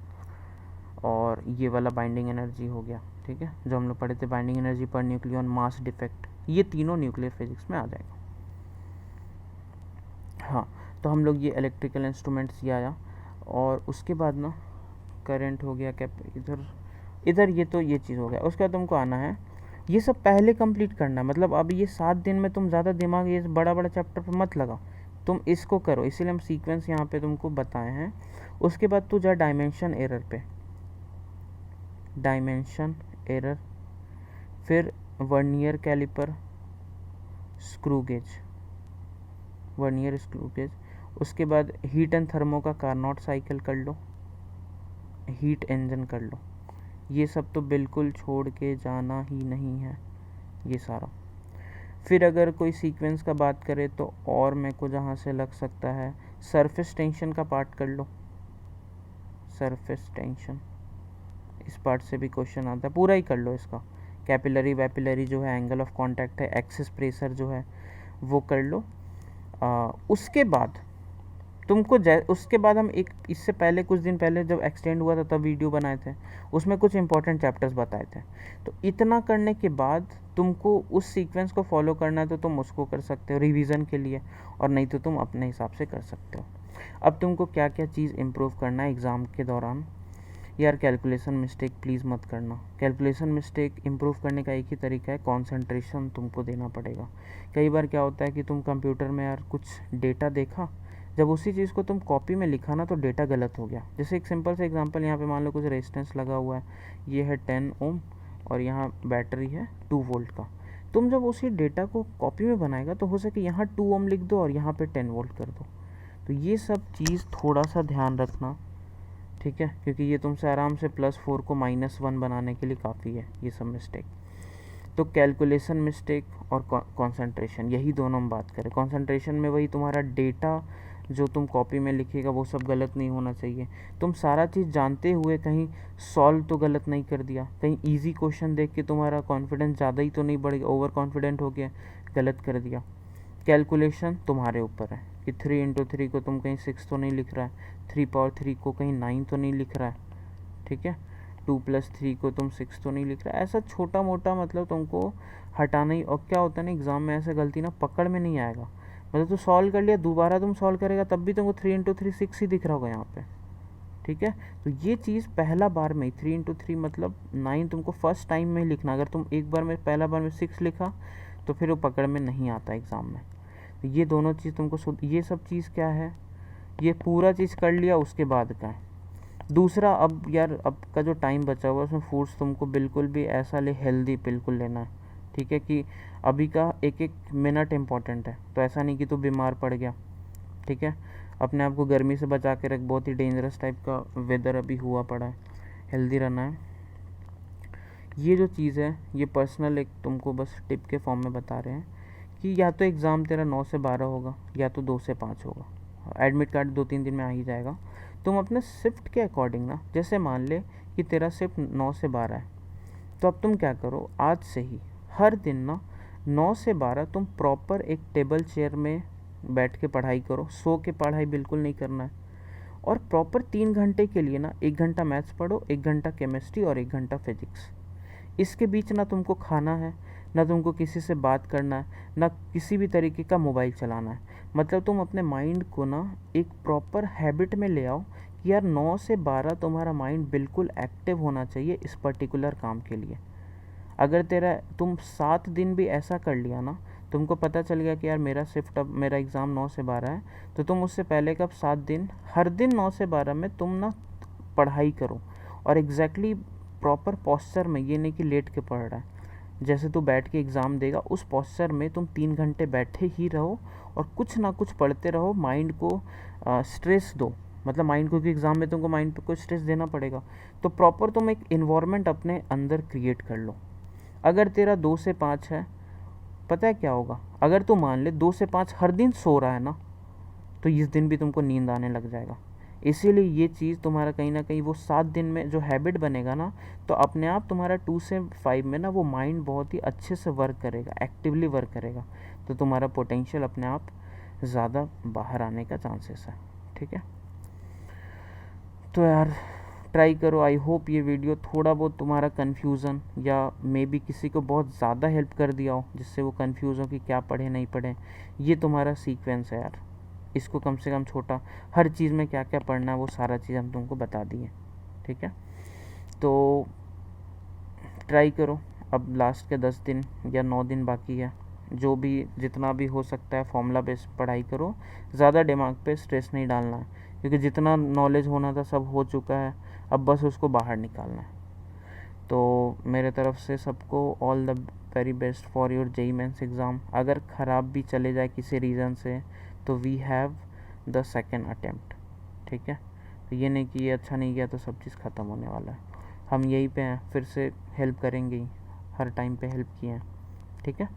और ये वाला बाइंडिंग एनर्जी हो गया, ठीक है, जो हम लोग पढ़े थे, binding energy per nucleon, mass defect, ये तीनों न्यूक्लियर फिजिक्स में आ जाएगा। हाँ, तो हम लोग ये इलेक्ट्रिकल इंस्ट्रूमेंट्स ये आया, और उसके बाद ना करंट हो गया, कैप इधर ये तो ये चीज़ हो गया। उसके बाद तुमको आना है, ये सब पहले कंप्लीट करना है, मतलब अब ये 7 दिन में तुम ज़्यादा दिमाग ये बड़ा बड़ा चैप्टर पर मत लगा, तुम इसको करो, इसीलिए हम सीक्वेंस यहाँ पे तुमको बताए हैं। उसके बाद तू जा डायमेंशन एरर पे, डायमेंशन एरर, फिर vernier caliper, screw gauge, vernier screw gauge. उसके बाद हीट एंड थर्मो का कार्नोट साइकिल कर लो, हीट इंजन कर लो, ये सब तो बिल्कुल छोड़ के जाना ही नहीं है ये सारा। फिर अगर कोई सीक्वेंस का बात करे तो और मेरे को जहाँ से लग सकता है, सरफेस टेंशन का पार्ट कर लो, सरफेस टेंशन, इस पार्ट से भी क्वेश्चन आता है, पूरा ही कर लो इसका। कैपिलरी वैपिलरी जो है, एंगल ऑफ कांटेक्ट है, एक्सिस प्रेशर जो है वो कर लो। उसके बाद तुमको उसके बाद हम एक, इससे पहले कुछ दिन पहले जब एक्सटेंड हुआ था तब वीडियो बनाए थे, उसमें कुछ इंपॉर्टेंट चैप्टर्स बताए थे। तो इतना करने के बाद तुमको उस सीक्वेंस को फॉलो करना है तो तुम उसको कर सकते हो रिवीजन के लिए, और नहीं तो तुम अपने हिसाब से कर सकते हो। अब तुमको क्या क्या चीज़ इम्प्रूव करना है एग्ज़ाम के दौरान। यार कैलकुलेशन मिस्टेक प्लीज़ मत करना। कैलकुलेशन मिस्टेक इम्प्रूव करने का एक ही तरीका है, कंसंट्रेशन तुमको देना पड़ेगा। कई बार क्या होता है कि तुम कंप्यूटर में यार कुछ डेटा देखा, जब उसी चीज़ को तुम कॉपी में लिखा ना तो डेटा गलत हो गया। जैसे एक सिंपल से एग्जांपल, यहाँ पे मान लो कुछ रेजिस्टेंस लगा हुआ है, ये है 10 ओम और यहाँ बैटरी है 2 वोल्ट का। तुम जब उसी डेटा को कॉपी में बनाएगा तो हो सके यहाँ 2 ओम लिख दो और यहाँ पे 10 वोल्ट कर दो। तो ये सब चीज़ थोड़ा सा ध्यान रखना, ठीक है, क्योंकि ये तुमसे आराम से +4 को -1 बनाने के लिए काफ़ी है ये सब मिस्टेक। तो कैलकुलेशन मिस्टेक और कंसंट्रेशन, यही दोनों हम बात करें। कंसंट्रेशन में वही तुम्हारा डेटा जो तुम कॉपी में लिखेगा वो सब गलत नहीं होना चाहिए। तुम सारा चीज़ जानते हुए कहीं सॉल्व तो गलत नहीं कर दिया, कहीं इजी क्वेश्चन देख के तुम्हारा कॉन्फिडेंस ज़्यादा ही तो नहीं बढ़ गया, ओवर कॉन्फिडेंट हो गया, गलत कर दिया। कैलकुलेशन तुम्हारे ऊपर है कि 3 × 3 को तुम कहीं 6 तो नहीं लिख रहा है, 3 × 3 को कहीं 9 तो नहीं लिख रहा है, ठीक है, 2 + 3 को तुम 6 तो नहीं लिख रहा है। ऐसा छोटा मोटा मतलब तुमको हटाना ही। और क्या होता है ना, एग्ज़ाम में ऐसा गलती ना पकड़ में नहीं आएगा, मतलब तो सॉल्व कर लिया, दोबारा तुम सॉल्व करेगा तब भी तुमको 3 × 3 6 ही दिख रहा होगा यहाँ पे, ठीक है। तो ये चीज़ पहला बार में 3 × 3 मतलब 9 तुमको फर्स्ट टाइम में ही लिखना। अगर तुम एक बार में पहला बार में 6 लिखा तो फिर वो पकड़ में नहीं आता एग्ज़ाम में। तो ये दोनों चीज़ तुमको ये सब चीज़ क्या है, ये पूरा चीज़ कर लिया उसके बाद का है। दूसरा, अब यार अब का जो टाइम बचा हुआ है उसमें फूड्स तुमको बिल्कुल भी ऐसा हेल्दी बिल्कुल लेना है, ठीक है, कि अभी का एक एक मिनट इम्पॉर्टेंट है। तो ऐसा नहीं कि तू बीमार पड़ गया, ठीक है, अपने आप को गर्मी से बचा के रख, बहुत ही डेंजरस टाइप का वेदर अभी हुआ पड़ा है, हेल्दी रहना है। ये जो चीज़ है ये पर्सनल एक तुमको बस टिप के फॉर्म में बता रहे हैं कि या तो एग्ज़ाम तेरा 9 से 12 होगा या तो 2 से 5 होगा। एडमिट कार्ड 2-3 दिन में आ ही जाएगा। तुम अपने शिफ्ट के अकॉर्डिंग ना, जैसे मान ले कि तेरा शिफ्ट 9 से 12 है, तो अब तुम क्या करो, आज से ही हर दिन ना 9 से 12 तुम प्रॉपर एक टेबल चेयर में बैठ के पढ़ाई करो। सो के पढ़ाई बिल्कुल नहीं करना है। और प्रॉपर 3 घंटे के लिए ना 1 घंटा मैथ्स पढ़ो, 1 घंटा केमिस्ट्री और 1 घंटा फिजिक्स। इसके बीच ना तुमको खाना है, ना तुमको किसी से बात करना है, ना किसी भी तरीके का मोबाइल चलाना है। मतलब तुम अपने माइंड को ना एक प्रॉपर हैबिट में ले आओ कि यार 9 से 12 तुम्हारा माइंड बिल्कुल एक्टिव होना चाहिए इस पर्टिकुलर काम के लिए। अगर तुम 7 दिन भी ऐसा कर लिया ना, तुमको पता चल गया कि यार मेरा शिफ्ट, अब मेरा एग्ज़ाम 9 से 12 है, तो तुम उससे पहले कब 7 दिन हर दिन 9 से 12 में तुम ना पढ़ाई करो। और एग्जैक्टली प्रॉपर पॉस्चर में, ये नहीं कि लेट के पढ़ रहा है, जैसे तू बैठ के एग्ज़ाम देगा उस पॉस्चर में तुम 3 घंटे बैठे ही रहो और कुछ ना कुछ पढ़ते रहो। माइंड को स्ट्रेस दो, मतलब माइंड को, कि एग्ज़ाम में तुमको माइंड पे कुछ स्ट्रेस देना पड़ेगा, तो प्रॉपर तुम एक इन्वायरमेंट अपने अंदर क्रिएट कर लो। अगर तेरा 2 से 5 है, पता है क्या होगा, अगर तू मान ले 2 से 5 हर दिन सो रहा है ना, तो इस दिन भी तुमको नींद आने लग जाएगा। इसीलिए ये चीज़ तुम्हारा कहीं ना कहीं वो 7 दिन में जो हैबिट बनेगा ना, तो अपने आप तुम्हारा 2 से 5 में ना वो माइंड बहुत ही अच्छे से वर्क करेगा, एक्टिवली वर्क करेगा, तो तुम्हारा पोटेंशियल अपने आप ज़्यादा बाहर आने का चांसेस है। ठीक है, तो यार ट्राई करो। आई होप ये वीडियो थोड़ा बहुत तुम्हारा कन्फ्यूज़न या मे बी किसी को बहुत ज़्यादा हेल्प कर दिया हो, जिससे वो कन्फ्यूज़ हो कि क्या पढ़े नहीं पढ़े। ये तुम्हारा सीक्वेंस है यार, इसको कम से कम छोटा, हर चीज़ में क्या क्या पढ़ना है वो सारा चीज़ हम तुमको बता दिए। ठीक है, तो ट्राई करो। अब लास्ट के 10 दिन या 9 दिन बाकी है, जो भी जितना भी हो सकता है फॉर्मूला बेस्ड पढ़ाई करो, ज़्यादा दिमाग पे स्ट्रेस नहीं डालना है, क्योंकि जितना नॉलेज होना था सब हो चुका है, अब बस उसको बाहर निकालना है। तो मेरे तरफ से सबको all the very best for your JEE mains exam. अगर ख़राब भी चले जाए किसी रीज़न से, तो we have the second attempt. ठीक है, तो ये नहीं कि ये अच्छा नहीं गया तो सब चीज़ ख़त्म होने वाला है। हम यहीं पे हैं, फिर से हेल्प करेंगे ही, हर टाइम पे हेल्प किए हैं। ठीक है,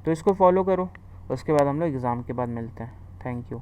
तो इसको फॉलो करो, उसके बाद हम लोग एग्ज़ाम के बाद मिलते हैं। Thank you.